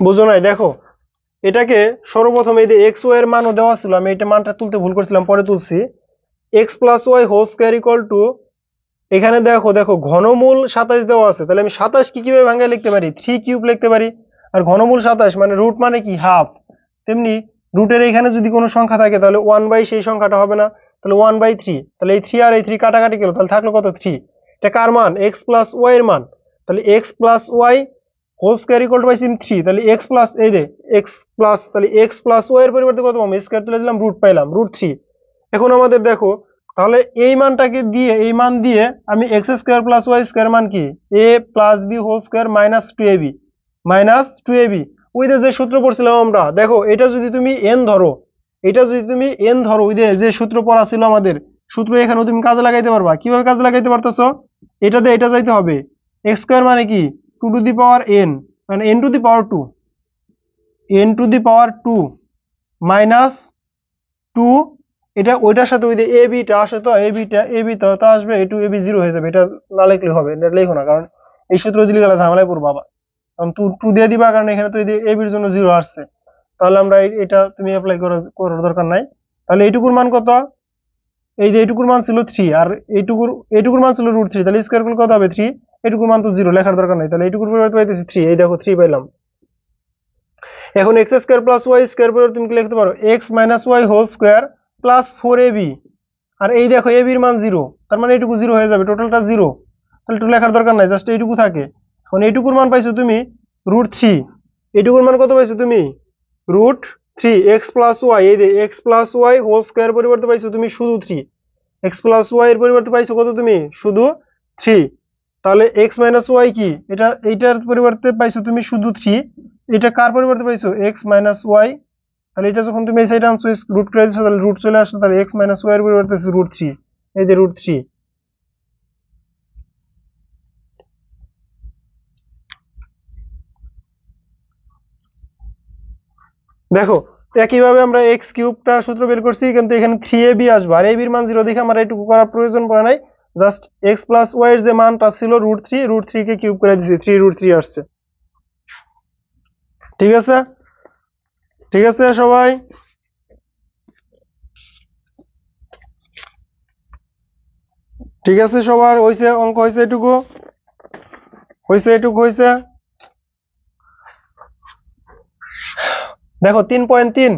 বুঝো নাই? দেখো, এটাকে সর্বপ্রথম এই যে এক্স ওয়াই এর মানও দেওয়া ছিল, আমি এটা মানটা তুলতে ভুল করছিলাম, পরে তুলছি। X plus Y whole square equal to, এখানে দেখো দেখো ঘনমূল 27 দেওয়া আছে, তাহলে আমি 27 কি কিভাবে ভাঙায় লিখতে পারি? 3 কিউব লিখতে পারি। আর ঘনমূল 27 মানে রুট মানে কি হাফ, তেমনি রুটের এখানে যদি কোনো সংখ্যা থাকে তাহলে 1/, সেই সংখ্যাটা হবে না, তাহলে 1/3, তাহলে এই 3 আর এই 3 কাটাকাটি গেল, তাহলে থাকলো কত? 3। এটা কার মান? এক্স প্লাস ওয়াই এর মান। তাহলে x plus Y whole square equal to পাইছি 3, তাহলে এক্স প্লাস এই যে এক্স প্লাস, তাহলে এক্স প্লাস ওয়াই এর পরিবর্তে কত পাবো? স্কোয়ার তুলে দিলাম, রুট পাইলাম, √3। এখন আমাদের দেখো, তাহলে এই মানটাকে দিয়ে, এই মান দিয়ে আমি x square plus Y square মান কি? A plus B whole square minus 2ab ওই যে সূত্র পড়ছিলাম আমরা, দেখো এটা যদি তুমি এন ধরো, এটা যদি তুমি এন ধরো, ওই যে সূত্র পড়া ছিল আমাদের, সূত্র এখানেও তুমি কাজে লাগাইতে পারবা। কিভাবে কাজে লাগাইতে পারতেছো? এটা দিয়ে এটা যাইতে হবে। এক্স স্কোয়ার মানে কি? 2 টু দি পাওয়ার n, মানে n two the power 2, n two the পাওয়ার 2 মাইনাস 2, এটা ওইটার সাথে ওই যে এ বিটা আসে, তো এ বি তো আসবে, এ টু এ বি 0 হয়ে যাবে। এটা না লিখলে হবে, এটা লেখো না, কারণ এই সূত্র দিলে গেলে ঝামেলায় পড়বো বাবা। কারণ 2 দিয়ে দিবা, কারণ এখানে তো এ বির জন্য 0 আসছে, তাহলে আমরা এটা তুমি অ্যাপ্লাই করার দরকার নাই। তাহলে এইটুকুর মান কত? এই যে এইটুকুর মান ছিল 3, আর এইটুকুর মান ছিল √3, তাহলে স্কয়ার করলে কত হবে? 3। এইটুকুর মান তো 0, লেখার দরকার নাই, তাহলে এইটুকুর পরিবর্তে পাইতেছি 3, এই দেখো 3 পাইলাম। এখন X square plus Y square পরিবর্তে তুমি কি লিখতে পারো? X minus Y whole square plus 4ab, আর এই দেখো এ বির মান 0, তার মানে এইটুকু 0 হয়ে যাবে, টোটালটা 0, তাহলে একটু লেখার দরকার নাই, জাস্ট এইটুকু থাকে। এখন এইটুকুর মান পাইছো তুমি √3, এইটুকুর মান কত পাইছো তুমি? √3। এক্স প্লাস ওয়াই, এই যে X plus Y whole square পরিবর্তে পাইছো তুমি শুধু 3, এক্স প্লাস ওয়াই এর পরিবর্তে পাইছো কত তুমি? শুধু 3। তাহলে এক্স মাইনাস ওয়াই কি? এটা এইটার পরিবর্তে পাইছো তুমি শুধু 3, এটা কার পরিবর্তে পাইছো? X minus Y. তাহলে এটা যখন তুমি এই সাইডে আনছো, রুট করে দিছো, তাহলে রুট চলে আসলো, তাহলে এক্স মাইনাস ওয়াই এর পরিবর্তে √3, এই যে √3। দেখো, একইভাবে আমরা এক্স কিউবটা সূত্র বের করছি, কিন্তু এখানে 3ab আসবে, আর ab এর মান 0 দেখে আমার এইটুকু করার প্রয়োজন পড়ে নাই, জাস্ট এক্স প্লাস ওয়াই এর যে মানটা ছিল √3 কে কিউব করে দিছি, 3√3 আসছে। ঠিক আছে? ঠিক আছে সবাই? ঠিক আছে সবার? হইছে অঙ্ক? হইছে এটুকু? হইছে এটুকু? হইছে? দেখো 3.3,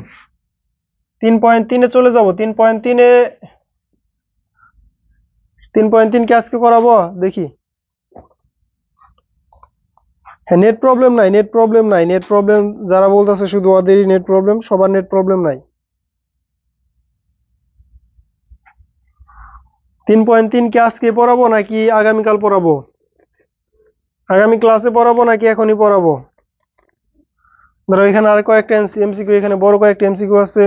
3.3-এ চলে যাব। 3.3-এ 3.3 কে আজকে করাবো, দেখি। হ্যাঁ, নেট প্রবলেম নাই, নেট প্রবলেম নাই, নেট প্রবলেম যারা বলতেছে শুধু ওদেরই নেট প্রবলেম, সবার নেট প্রবলেম নাই। 3.3 কে আজকে পড়াবো নাকি আগামীকাল পড়াবো? আগামী ক্লাসে পড়াবো নাকি এখনই পড়াবো? ধরো এখানে আর কয়েকটা এমসিকিউ, এখানে বড় কয়েকটা এমসিকিউ আছে,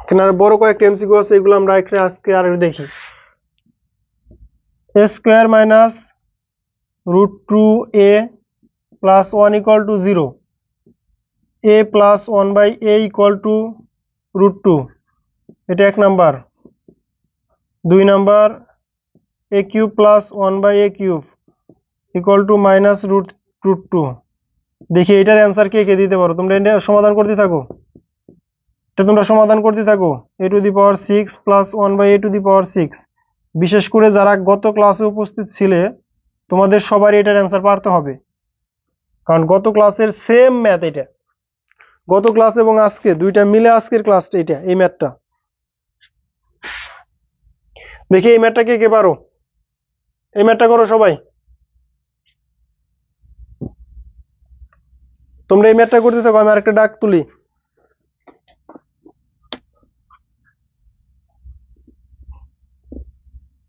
এখানে আর বড় কয়েকটা এমসিকিউ আছে, এগুলো আমরা আজকে আর দেখি। a square minus √2a plus 1 equal to 0, a plus 1/a equal to √2, এটা 1 number. 2 number, a cube plus 1/a cube equal two minus √2। দেখি এটার অ্যান্সার কে কে দিতে পারো, তোমরা এটা সমাধান করতে থাকো, এটা তোমরা সমাধান করতে থাকো। a⁶ plus 1/a⁶। বিশেষ করে যারা গত ক্লাসে উপস্থিত ছিলে, তোমাদের সবারই এটার অ্যান্সার পারতে হবে, কারণ গত ক্লাসের সেম ম্যাথ এটা। গত ক্লাস এবং আজকে দুইটা মিলে আজকের ক্লাসটা এটা, এই ম্যাথটা। দেখি এই ম্যাথটা কে কে পারো, এই ম্যাথটা করো সবাই। তোমরা এই ম্যাথটা করতে থাকো, আমি আরেকটা ডাক তুলি।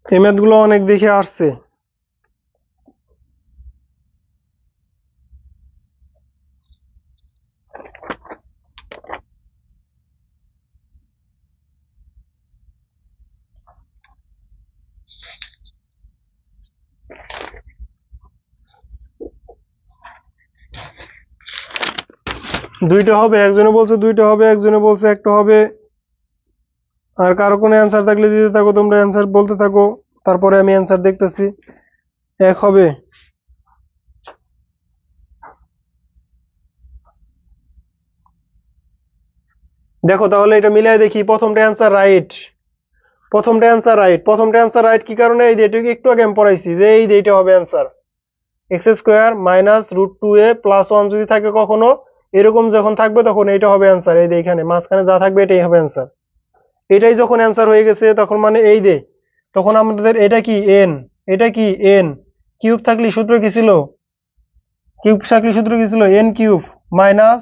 এই ম্যাথগুলো অনেক দেখে আসছে। দুইটা হবে, একজনে বলছে দুইটা হবে, একজনে বলছে একটা হবে। আর কারো কোনো অ্যান্সার থাকলে দিতে থাকো, তোমরা অ্যান্সার বলতে থাকো, তারপরে আমি অ্যান্সার দেখতেছি। এক হবে। দেখো তাহলে এটা মিলাই দেখি। প্রথমটা অ্যান্সার রাইট, প্রথমটা অ্যান্সার রাইট, প্রথমটা অ্যান্সার রাইট। কি কারণে? এই যে এটাকে একটু আগে আমি পড়াইছি যে এই যে এটা হবে answer. X square minus root two A plus one যদি থাকে কখনো এরকম যখন থাকবে তখন এইটা হবে অ্যান্সার। এই যে এখানে মাঝখানে যা থাকবে এটাই হবে অ্যান্সার। এটাই যখন অ্যান্সার হয়ে গেছে তখন মানে এই যে তখন আমাদের এটা কি এন, এটা কি এন কিউব থাকলে সূত্র কি ছিল? কিউব থাকলে সূত্র কি ছিল? N cube minus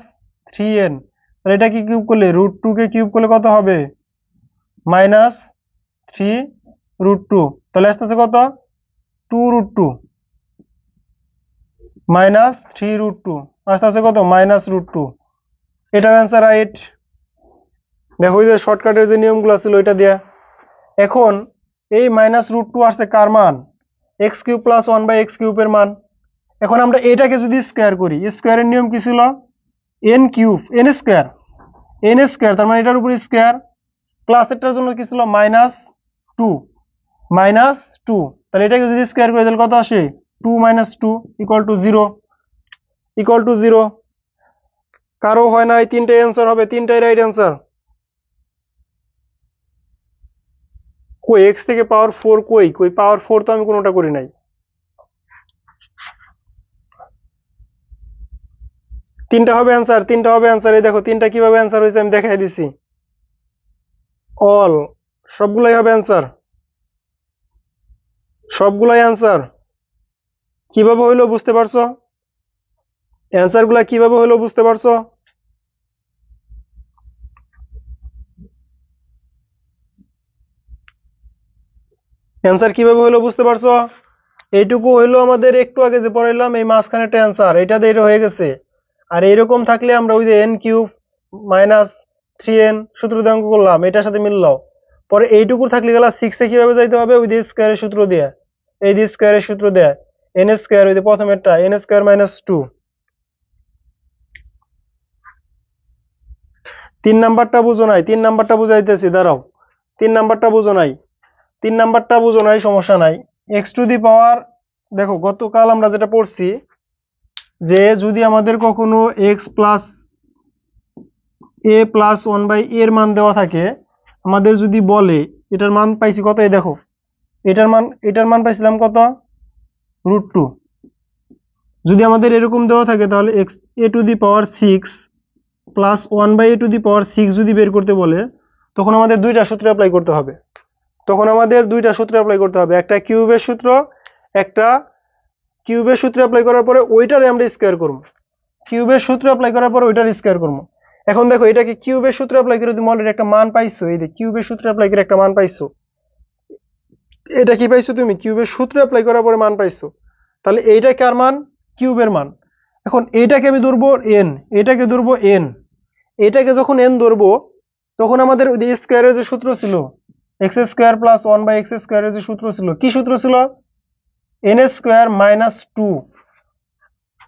3n। তাহলে এটা কি কিউব করলে রুট টু কে কিউব করলে কত হবে? Minus 3 root two. তাহলে আসতেছে কত? 2 root two minus 3 root two আস্তে আস্তে কত? Minus root two. এটা অ্যান্সার রাইট। দেখো ওই যে শর্টকাটের যে নিয়মগুলো ছিল ওইটা দেয়া। এখন এই মাইনাস রুট টু আসছে কার মান? X cube plus one by X কিউবের মান। এখন আমরা এটাকে যদি স্কোয়ার করি, স্কোয়ারের নিয়ম কি ছিল? N cube N square, N square তার মানে এটার উপর স্কোয়ার প্লাস এটার জন্য কি ছিল? Minus two, minus two. তাহলে এটাকে যদি স্কোয়ার করে তাহলে কত আসে? 2 মাইনাস 2 ইকুয়াল টু 0, ইকুয়াল টু 0। কারো হয় না? এই তিনটাই অ্যান্সার হবে, তিনটাই রাইট অ্যান্সার। কই এক্স থেকে পাওয়ার 4? কই কই পাওয়ার 4 তো আমি কোনোটা করি নাই। তিনটা হবে অ্যান্সার, তিনটা হবে অ্যান্সার। এই দেখো তিনটা কিভাবে অ্যান্সার হয়েছে আমি দেখাই দিছি। অল, সবগুলাই হবে অ্যান্সার, সবগুলাই অ্যান্সার। কিভাবে হইলো বুঝতে পারছো? অ্যান্সার গুলা কিভাবে হইলো বুঝতে পারছো? অ্যান্সার কিভাবে হইলো বুঝতে পারছো? এইটুকু হইলো আমাদের একটু আগে যে পড়াইলাম এই মাঝখানে একটা অ্যান্সার, এটা দিয়ে এটা হয়ে গেছে। আর এইরকম থাকলে আমরা ওই যে এন কিউব মাইনাস 3n সূত্র দিয়ে অঙ্ক করলাম, এটার সাথে মিললাম। পরে এইটুকু থাকলে গেলা 6 এ কিভাবে যাইতে হবে? ওই যে স্কোয়ারের সূত্র দিয়ে, এই যে স্কোয়ারের সূত্র দেয় এন স্কোয়ার, ওই যে প্রথমেরটা এন স্কোয়ার মাইনাস 2। 3 নাম্বারটা বুঝো নাই? 3 নাম্বারটা বুঝাইতেছি, দাঁড়াও। 3 নাম্বারটা বুঝো নাই? 3 নাম্বারটা বুঝো নাই, সমস্যা নাই। এক্স টু দি পাওয়ার, দেখো গতকাল আমরা যেটা পড়ছি যে যদি আমাদের কখনো X plus A plus one by এর মান দেওয়া থাকে, আমাদের যদি বলে এটার মান পাইছি কত? এই দেখো এটার মান পাইছিলাম কত? Root two. যদি আমাদের এরকম দেওয়া থাকে তাহলে x a to the power 6 plus one by a to the power 6 যদি বের করতে বলে তখন আমাদের দুইটা সূত্র অ্যাপ্লাই করতে হবে। তখন আমাদের দুইটা সূত্র অ্যাপ্লাই করতে হবে, একটা কিউবের সূত্র, একটা কিউবের সূত্র অ্যাপ্লাই করার পরে ওইটারে আমরা স্কোয়ার করবো, কিউবের সূত্র অ্যাপ্লাই করার পরে ওইটার স্কোয়ার করবো। এখন দেখো এটাকে কিউবের সূত্র অ্যাপ্লাই করে তুমি অলরেডি একটা মান পাইছো, এই যে কিউবের সূত্র অ্যাপ্লাই করে একটা মান পাইছো। এটা কি পাইছো তুমি? কিউবের সূত্র অ্যাপ্লাই করার পরে মান পাইছো। তাহলে এইটা কার মান? কিউবের মান। এখন এইটাকে আমি ধরবো এন, এটাকে ধরবো এন। এটাকে যখন এন ধরবো তখন আমাদের ওই যে স্কোয়ারের যে সূত্র ছিল X square plus one by X স্কোয়ারের যে সূত্র ছিল, কি সূত্র ছিল? N square minus two,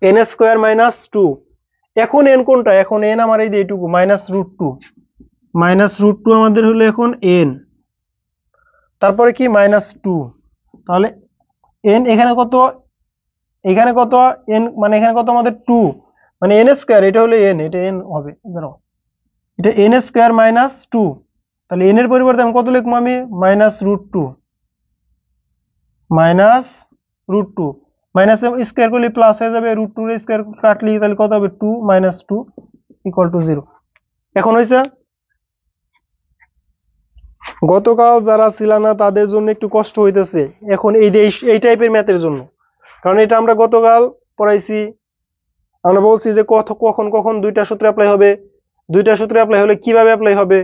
N square minus two. এখন এন কোনটা? এখন এন আমার এই যে এইটুকু minus root two, minus root two আমাদের হলো এখন এন। তারপরে কি? Minus two. তাহলে এন এখানে কত? এখানে কত? এন মানে এখানে কত আমাদের? টু, মানে এন স্কোয়ার, এটা হলো এন, এটা এন হবে, ধরো এটা এন স্কোয়ার মাইনাস টু। তাহলে এন এর পরিবর্তে আমি কত লিখবো? আমি minus root two, minus root two. Minus square করলে প্লাস হয়ে যাবে, রুট টু স্কোয়ার কাটলি তাহলে কত হবে? Two minus two equal to 0। এখন হয়েছে? গতকাল যারা ছিল না তাদের জন্য একটু কষ্ট হইতেছে এখন এই টাইপের ম্যাথের জন্য, কারণ এটা আমরা গতকাল পড়াইছি। আমরা বলছি যে কখন কখন দুইটা সূত্র অ্যাপ্লাই হবে, দুইটা সূত্র অ্যাপ্লাই হলে কিভাবে অ্যাপ্লাই হবে,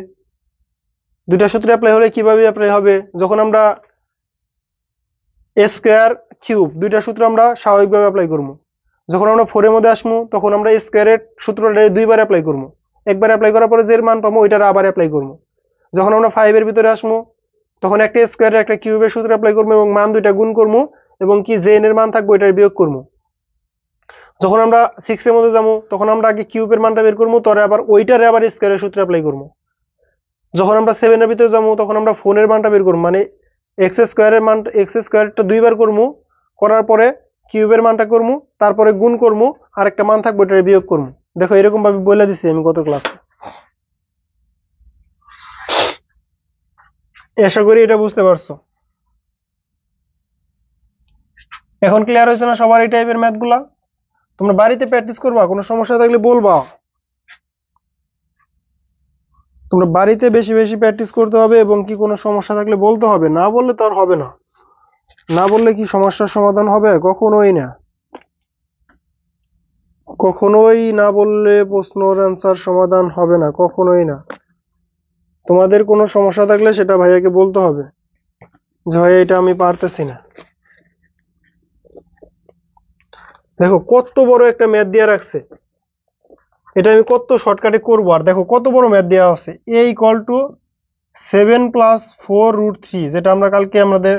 দুইটা সূত্র অ্যাপ্লাই হলে কিভাবে অ্যাপ্লাই হবে। যখন আমরা এ স্কোয়ার কিউব দুইটা সূত্র আমরা স্বাভাবিকভাবে অ্যাপ্লাই করবো। যখন আমরা 4 এর মধ্যে আসবো তখন আমরা স্কোয়ারের সূত্রটা দুইবার অ্যাপ্লাই করবো, একবার অ্যাপ্লাই করার পরে যে মান পাবো ওইটার আবার অ্যাপ্লাই করবো। যখন আমরা 5 এর ভিতরে আসবো তখন একটা স্কোয়ারের একটা কিউবের সূত্র অ্যাপ্লাই করবো এবং মান দুইটা গুণ করবো এবং কি যে এন এর মান থাকবে ওইটার বিয়োগ করবো। যখন আমরা 6 এর মধ্যে যাবো তখন আমরা আগে কিউবের মানটা বের করবো, পরে আবার ওইটারে আবার স্কয়ারের সূত্র অ্যাপ্লাই করবো। যখন আমরা 7 এর ভিতরে যাবো তখন আমরা 4 এর মানটা বের করবো, মানে এক্স স্কয়ারের মানটা এক্স স্কয়ারটা দুইবার করবো, করার পরে কিউবের মানটা করবো, তারপরে গুণ করবো, আর একটা মান থাকবে ওটা বিয়োগ করবো। দেখো এরকম ভাবে বলে দিছি আমি গত ক্লাসে। আশা করি এটা বুঝতে পারছো। এখন ক্লিয়ার হয়েছে না সবার এই টাইপের ম্যাথ গুলা? তোমরা বাড়িতে প্র্যাকটিস করবা, কোনো সমস্যা থাকলে বলবা। তোমরা বাড়িতে বেশি বেশি প্র্যাকটিস করতে হবে, এবং কি কোনো সমস্যা থাকলে বলতে হবে, না বললে তো আর হবে না। না বললে কি সমস্যার সমাধান হবে? কখনোই না, কখনোই না বললে প্রশ্নের অ্যান্সার সমাধান হবে না, কখনোই না। তোমাদের কোনো সমস্যা থাকলে সেটা ভাইয়াকে বলতে হবে যে ভাইয়া এটা আমি পারতেছি না। দেখো কত বড় একটা ম্যাথ দিয়ে রাখছে, এটা আমি কত শর্টকাটে করবো। আর দেখো কত বড় ম্যাথ দেওয়া আছে, a equal to 7 plus 4 root 3, যেটা আমরা কালকে আমাদের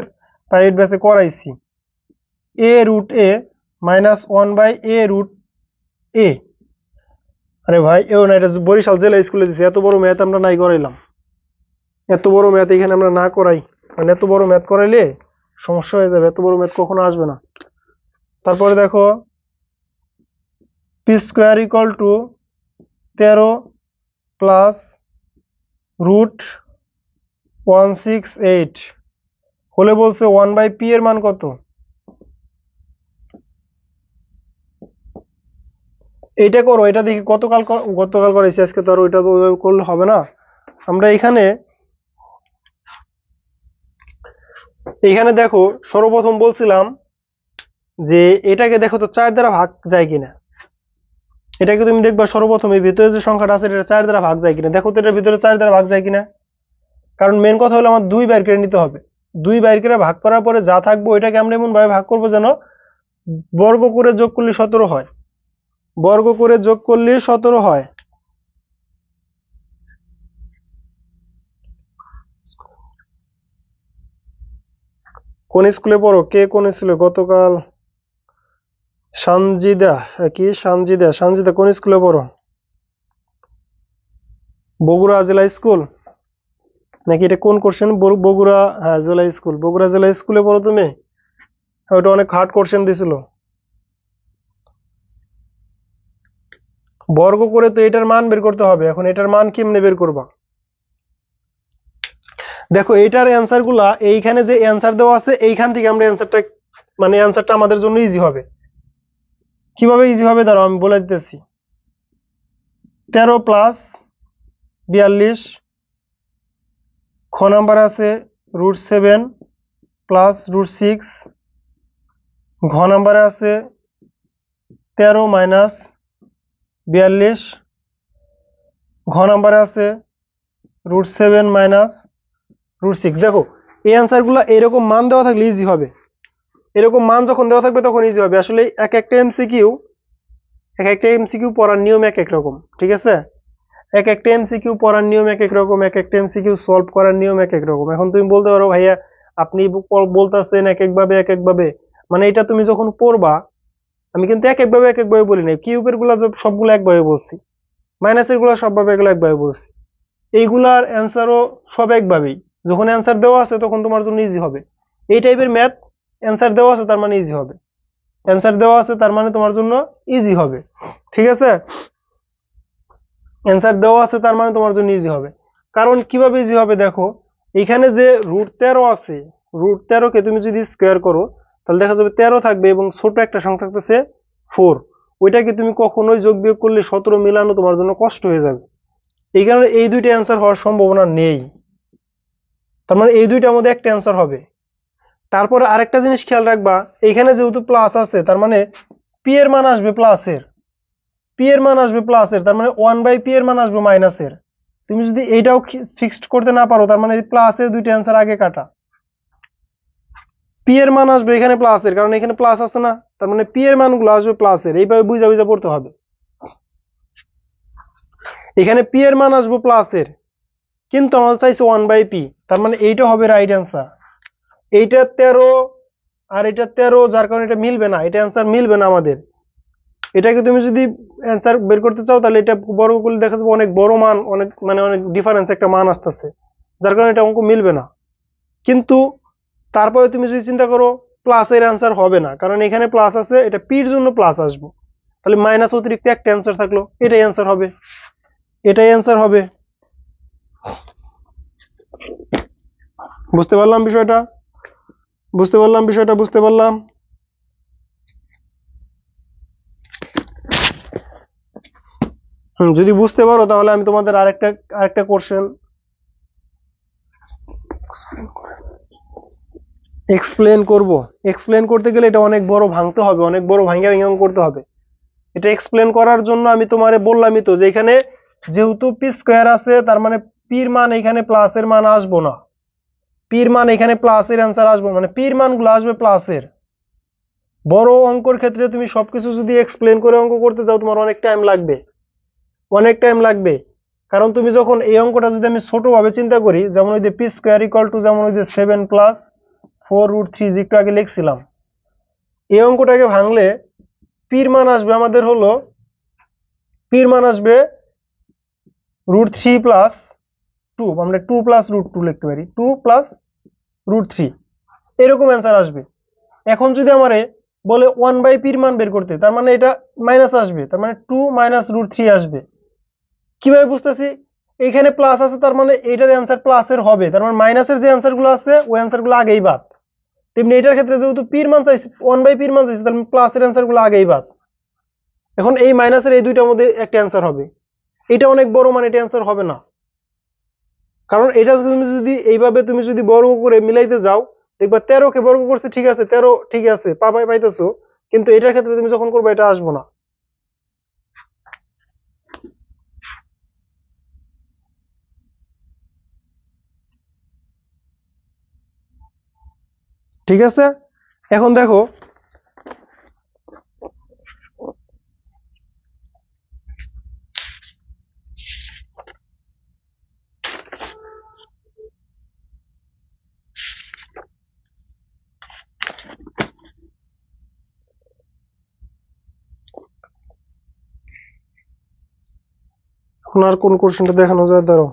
প্রাইভেট ব্যাচে করাইছি। a root a minus 1 by a root a। আরে ভাই এও না, এটা বরিশাল জেলা স্কুলে দিছে, এত বড় ম্যাথ আমরা নাই করাইলাম। এত বড় ম্যাথ এখানে আমরা না করাই, মানে এত বড় ম্যাথ করাইলে সমস্যা হয়ে যাবে, এত বড় ম্যাথ কখনো আসবে না। তারপরে দেখো P square equal to 13 plus root 168 হলে বলছে 1 বাই পি এর মান কত? এইটা করো, এটা দেখি গতকাল করাইছি, আজকে তো আর ওইটা করলে হবে না। আমরা এখানে দেখো সর্বপ্রথম বলছিলাম যে এটাকে দেখো তো 4 দ্বারা ভাগ যায় কিনা। এটাকে তুমি দেখবা সর্বপ্রথম এই ভিতরে যে সংখ্যাটা আছে এটা 4 দ্বারা ভাগ যায় কিনা। দেখো তো এটার ভিতরে 4 দ্বারা ভাগ যায় কিনা, কারণ মেন কথা হলো আমার 2 বাইর করে নিতে হবে। 2 বাইর করে ভাগ করার পরে যা থাকবে ওইটাকে আমরা এমন ভাবে ভাগ করবো যেন বর্গ করে যোগ করলে 17 হয়, বর্গ করে যোগ করলে 17 হয়। কোন স্কুলে পড়ো? কে কোন স্কুলে? গতকাল সানজিদা সানজিদা কোন স্কুলে পড়ো? বগুড়া জেলা স্কুল নাকি? এটা কোন কোশ্চেন? বগুড়া, হ্যাঁ জেলা স্কুল, বগুড়া জেলা স্কুলে পড়ো তুমি? ওটা অনেক হার্ড কোশ্চেন দিছিল। বর্গ করে তো এটার মান বের করতে হবে, এখন এটার মান কেমনে বের করবা? দেখো এটার অ্যান্সার গুলা এইখানে যে অ্যান্সার দেওয়া আছে এইখান থেকে আমরা অ্যান্সারটা, মানে অ্যান্সারটা আমাদের জন্য ইজি হবে। কিভাবে ইজি হবে দাঁড়াও আমি বলে দিতেছি। 13 প্লাস 42, খ নাম্বার আছে রুট 7 প্লাস রুট 6, ঘ নাম্বারে আছে 13 মাইনাস 42, ঘ নাম্বারে আছে রুট 7 মাইনাস রুট 6। দেখো এই অ্যান্সার গুলা এরকম মান দেওয়া থাকলে ইজি হবে, এরকম মান যখন দেওয়া থাকবে তখন ইজি হবে। আসলে এক একটা এমসিকিউ পড়ার নিয়ম এক এক রকম, ঠিক আছে? এক একটা এমসিকিউ পড়ার নিয়ম এক এক রকম, এক একটা এমসিকিউ সলভ করার নিয়ম এক এক রকম। এখন তুমি বলতে পারো ভাইয়া আপনি বলতেছেন এক একভাবে, মানে এটা তুমি যখন পড়বা, আমি কিন্তু এক একভাবে বলি নাই। কিউবের গুলা সবগুলো একভাবে বলছি, মাইনাসের গুলা সবভাবে এগুলো একভাবে বলছি, এইগুলার অ্যান্সারও সব একভাবেই। যখন অ্যান্সার দেওয়া আছে তখন তোমার জন্য ইজি হবে। এই টাইপের ম্যাথ অ্যান্সার দেওয়া আছে তার মানে ইজি হবে, অ্যান্সার দেওয়া আছে তার মানে তোমার জন্য ইজি হবে, ঠিক আছে? অ্যান্সার দেওয়া আছে তার মানে তোমার জন্য ইজি হবে। কারণ কিভাবে ইজি হবে দেখো, এখানে যে রুট 13 আছে, রুট 13 কে তুমি যদি স্কোয়ার করো তাহলে দেখা যাবে 13 থাকবে এবং ছোট একটা সংখ্যা থাকতেছে 4। ওইটাকে তুমি কখনোই যোগ বিয়োগ করলে 17 মিলানো তোমার জন্য কষ্ট হয়ে যাবে। এই কারণে এই দুইটা অ্যান্সার হওয়ার সম্ভাবনা নেই, তার মানে এই দুইটার মধ্যে একটা অ্যান্সার হবে। তারপরে আরেকটা জিনিস খেয়াল রাখবা, এখানে যেহেতু প্লাস আছে তার মানে পি এর মান আসবে প্লাসের, তার মানে 1 বাই পি এর মান আসবে মাইনাসের। তুমি যদি এইটাও ফিক্সড করতে না পারো তার মানে প্লাসের দুইটা অ্যান্সার আগে কাটা। পি এর মান আসবে এখানে প্লাসের, কারণ এখানে প্লাস আছে না, তার মানে পি এর মানগুলো আসবে প্লাসের। এইভাবে বুঝা পড়তে হবে। এখানে পি এর মান আসবে প্লাসের, কিন্তু আমাদের চাইছে 1 বাই পি, তার মানে এইটা হবে রাইট অ্যান্সার। এইটা 13 আর এটা 13, যার কারণে এটা মিলবে না, এটা অ্যান্সার মিলবে না আমাদের। এটাকে তুমি যদি অ্যান্সার বের করতে চাও তাহলে এটা বর্গ করলে দেখা যাবে অনেক বড় মান, অনেক মানে অনেক ডিফারেন্স একটা মান আসতেছে, যার কারণে এটা অঙ্ক মিলবে না। কিন্তু তারপরে তুমি যদি চিন্তা করো প্লাসের অ্যান্সার হবে না, কারণ এখানে প্লাস আছে, এটা পির জন্য প্লাস আসবে, তাহলে মাইনাস অতিরিক্ত একটা অ্যান্সার থাকলো, এটাই অ্যান্সার হবে, এটাই অ্যান্সার হবে। বুঝতে পারলাম বিষয়টা? বুঝতে পারলাম বিষয়টা? বুঝতে পারলাম? যদি বুঝতে পারো তাহলে আমি তোমাদের আরেকটা কোশ্চেন এক্সপ্লেন করব। এক্সপ্লেন করতে গেলে এটা অনেক বড় ভাঙতে হবে, অনেক বড় ভাঙা ভাঙা করতে হবে। এটা এক্সপ্লেন করার জন্য আমি তোমারে বললামই তো যে এখানে যেহেতু পি স্কয়ার আছে, তার মানে পির মান এখানে প্লাসের মান আসবো না, পির মান এখানে প্লাসের অ্যান্সার আসবে, মানে পির মানগুলো আসবে প্লাসের। বড় অঙ্কর ক্ষেত্রে তুমি সবকিছু যদি এক্সপ্লেন করে অঙ্ক করতে যাও তোমার অনেক টাইম লাগবে, অনেক টাইম লাগবে। কারণ তুমি যখন এই অঙ্কটা যদি আমি ছোটভাবে চিন্তা করি, যেমন ওই যে পি স্কয়ার ইকুয়াল টু যেমন ওই যে 7 প্লাস 4√3 একটু আগে লিখছিলাম, এই অঙ্কটাকে ভাঙলে পির মান আসবে আমাদের হলো, পির মান আসবে √3 প্লাস 2, আমরা 2 প্লাস √2 লিখতে পারি, 2 প্লাস √3, এরকম অ্যান্সার আসবে। এখন যদি আমারে বলে 1 বাই পির মান বের করতে, তার মানে এটা মাইনাস আসবে, তার মানে 2 মাইনাস √3 আসবে। কিভাবে বুঝতেছি? এখানে প্লাস আছে, তার মানে এটার অ্যান্সার প্লাসের হবে, তার মানে মাইনাসের যে অ্যান্সারগুলো আছে ওই অ্যান্সারগুলো আগেই বাদ। তেমনি এটার ক্ষেত্রে যেহেতু পির মান চাইছি, 1 বাই পির মান চাইছি, তার মানে প্লাসের অ্যান্সারগুলো আগেই বাদ। এখন এই মাইনাসের এই দুইটার মধ্যে একটা অ্যান্সার হবে, এটা অনেক বড় মান, এটা অ্যান্সার হবে না। কারণ এটা তুমি যদি এইভাবে তুমি যদি বর্গ করে মিলাইতে যাও, দেখবা 13 কে বর্গ করছে, ঠিক আছে 13 ঠিক আছে পাইতেছো, কিন্তু এটার ক্ষেত্রে তুমি যখন করবে এটা আসবো না। ঠিক আছে, এখন দেখো এখন আর কোন কোশ্চেনটা দেখানো যায়, ধরো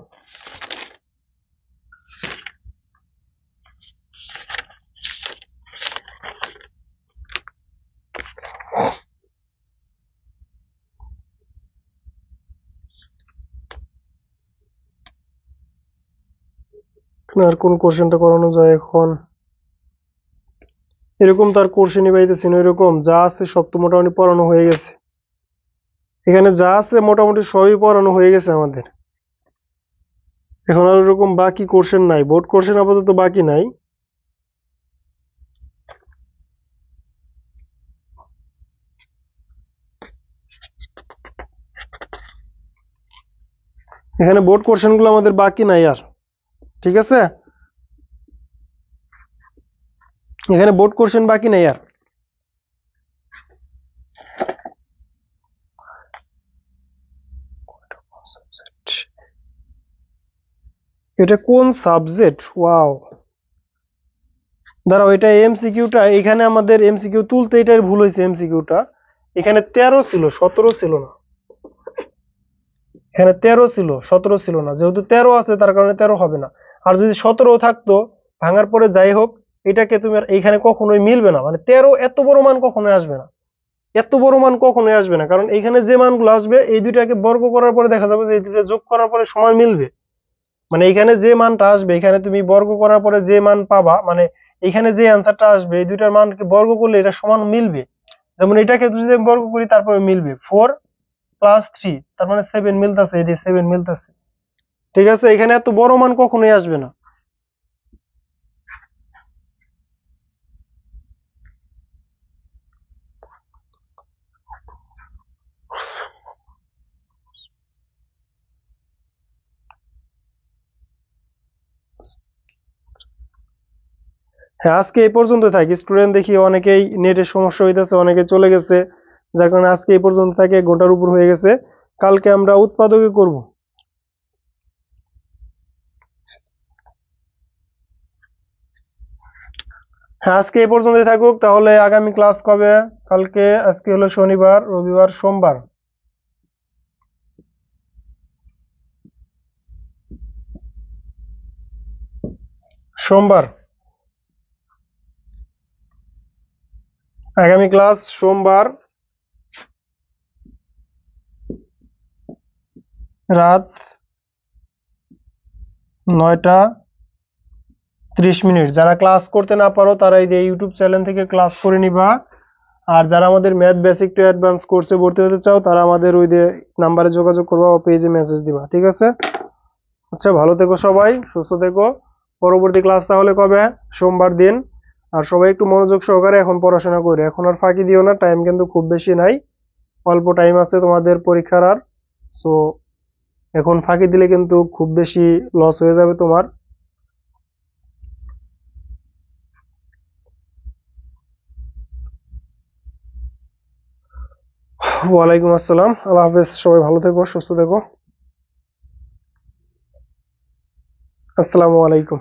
আর কোন কোশ্চেনটা করানো যায় এখন? এরকম তার কোশ্চেনই পাইতেছি না, এরকম যা আছে সব তো মোটামুটি পড়ানো হয়ে গেছে, এখানে যা আছে মোটামুটি সবই পড়ানো হয়ে গেছে আমাদের। এখন আর এরকম বাকি কোশ্চেন নাই, বোর্ড কোশ্চেন আপাতত বাকি নাই। এখানে বোর্ড কোশ্চেন গুলো আমাদের বাকি নাই আর, ঠিক আছে, এখানে বোর্ড কোশ্চেন বাকি নাই আর। এটা কোন সাবজেক্ট? ওয়াও, দাঁড়াও, এটা এমসিকিউটা, এখানে আমাদের এমসিকিউ তুলতে এটাই ভুল হয়েছে, এমসিকিউটা এখানে 13 ছিল, 17 ছিল না, এখানে 13 ছিল, 17 ছিল না, যেহেতু 13 আছে তার কারণে 13 হবে না। আর যদি 17 থাকতো ভাঙার পরে যাই হোক, এটাকে তুমি আর এইখানে কখনোই মিলবে না, মানে 13 এত বড় মান কখনোই আসবে না, এত বড় মান কখনোই আসবে না, কারণ এইখানে যে মানগুলো আসবে এই দুইটাকে বর্গ করার পরে দেখা যাবে যে এই দুইটা যোগ করার পরে সমান মিলবে। মানে এখানে যে মানটা আসবে, এখানে তুমি বর্গ করার পরে যে মান পাবা, মানে এখানে যে অ্যান্সারটা আসবে এই দুইটার মানকে বর্গ করলে এটা সমান মিলবে। যেমন এটাকে যদি আমি বর্গ করি তারপরে মিলবে 4 প্লাস 3, তার মানে 7 মিলতেছে, এই যে 7 মিলতেছে, ঠিক আছে, এখানে এত বড় মান কখনোই আসবে না। হ্যাঁ, আজকে এই পর্যন্ত থাকি, স্টুডেন্ট দেখি অনেকেই নেটের সমস্যা হইতেছে, অনেকে চলে গেছে, যার কারণে আজকে এই পর্যন্ত থাকে, 1 ঘন্টার উপর হয়ে গেছে। কালকে আমরা উৎপাদকে করব। হ্যাঁ, আজকে এই পর্যন্তই থাকুক। তাহলে আগামী ক্লাস কবে? কালকে, আজকে হলো শনিবার, রবিবার, সোমবার। সোমবার আগামী ক্লাস সোমবার রাত 9:30। যারা ক্লাস করতে না পারো তারা এই যে ইউটিউব চ্যানেল থেকে ক্লাস করে নিবা। আর যারা আমাদের ম্যাথ বেসিক টু অ্যাডভান্স কোর্সে ভর্তি হতে চাও তারা আমাদের ওই যে নাম্বারে যোগাযোগ করবা, পেজে মেসেজ দিবা, ঠিক আছে? আচ্ছা, ভালো থেকো সবাই, সুস্থ থেকো। পরবর্তী ক্লাস তাহলে কবে? সোমবার দিন। আর সবাই একটু মনোযোগ সহকারে এখন পড়াশোনা করে, এখন আর ফাঁকি দিও না, টাইম কিন্তু খুব বেশি নাই, অল্প টাইম আছে তোমাদের পরীক্ষার আর। সো এখন ফাঁকি দিলে কিন্তু খুব বেশি লস হয়ে যাবে তোমার। ওয়ালাইকুম আসসালাম, আল্লাহ হাফেজ, সবাই ভালো থেকো, সুস্থ থেকো। আসসালামু আলাইকুম।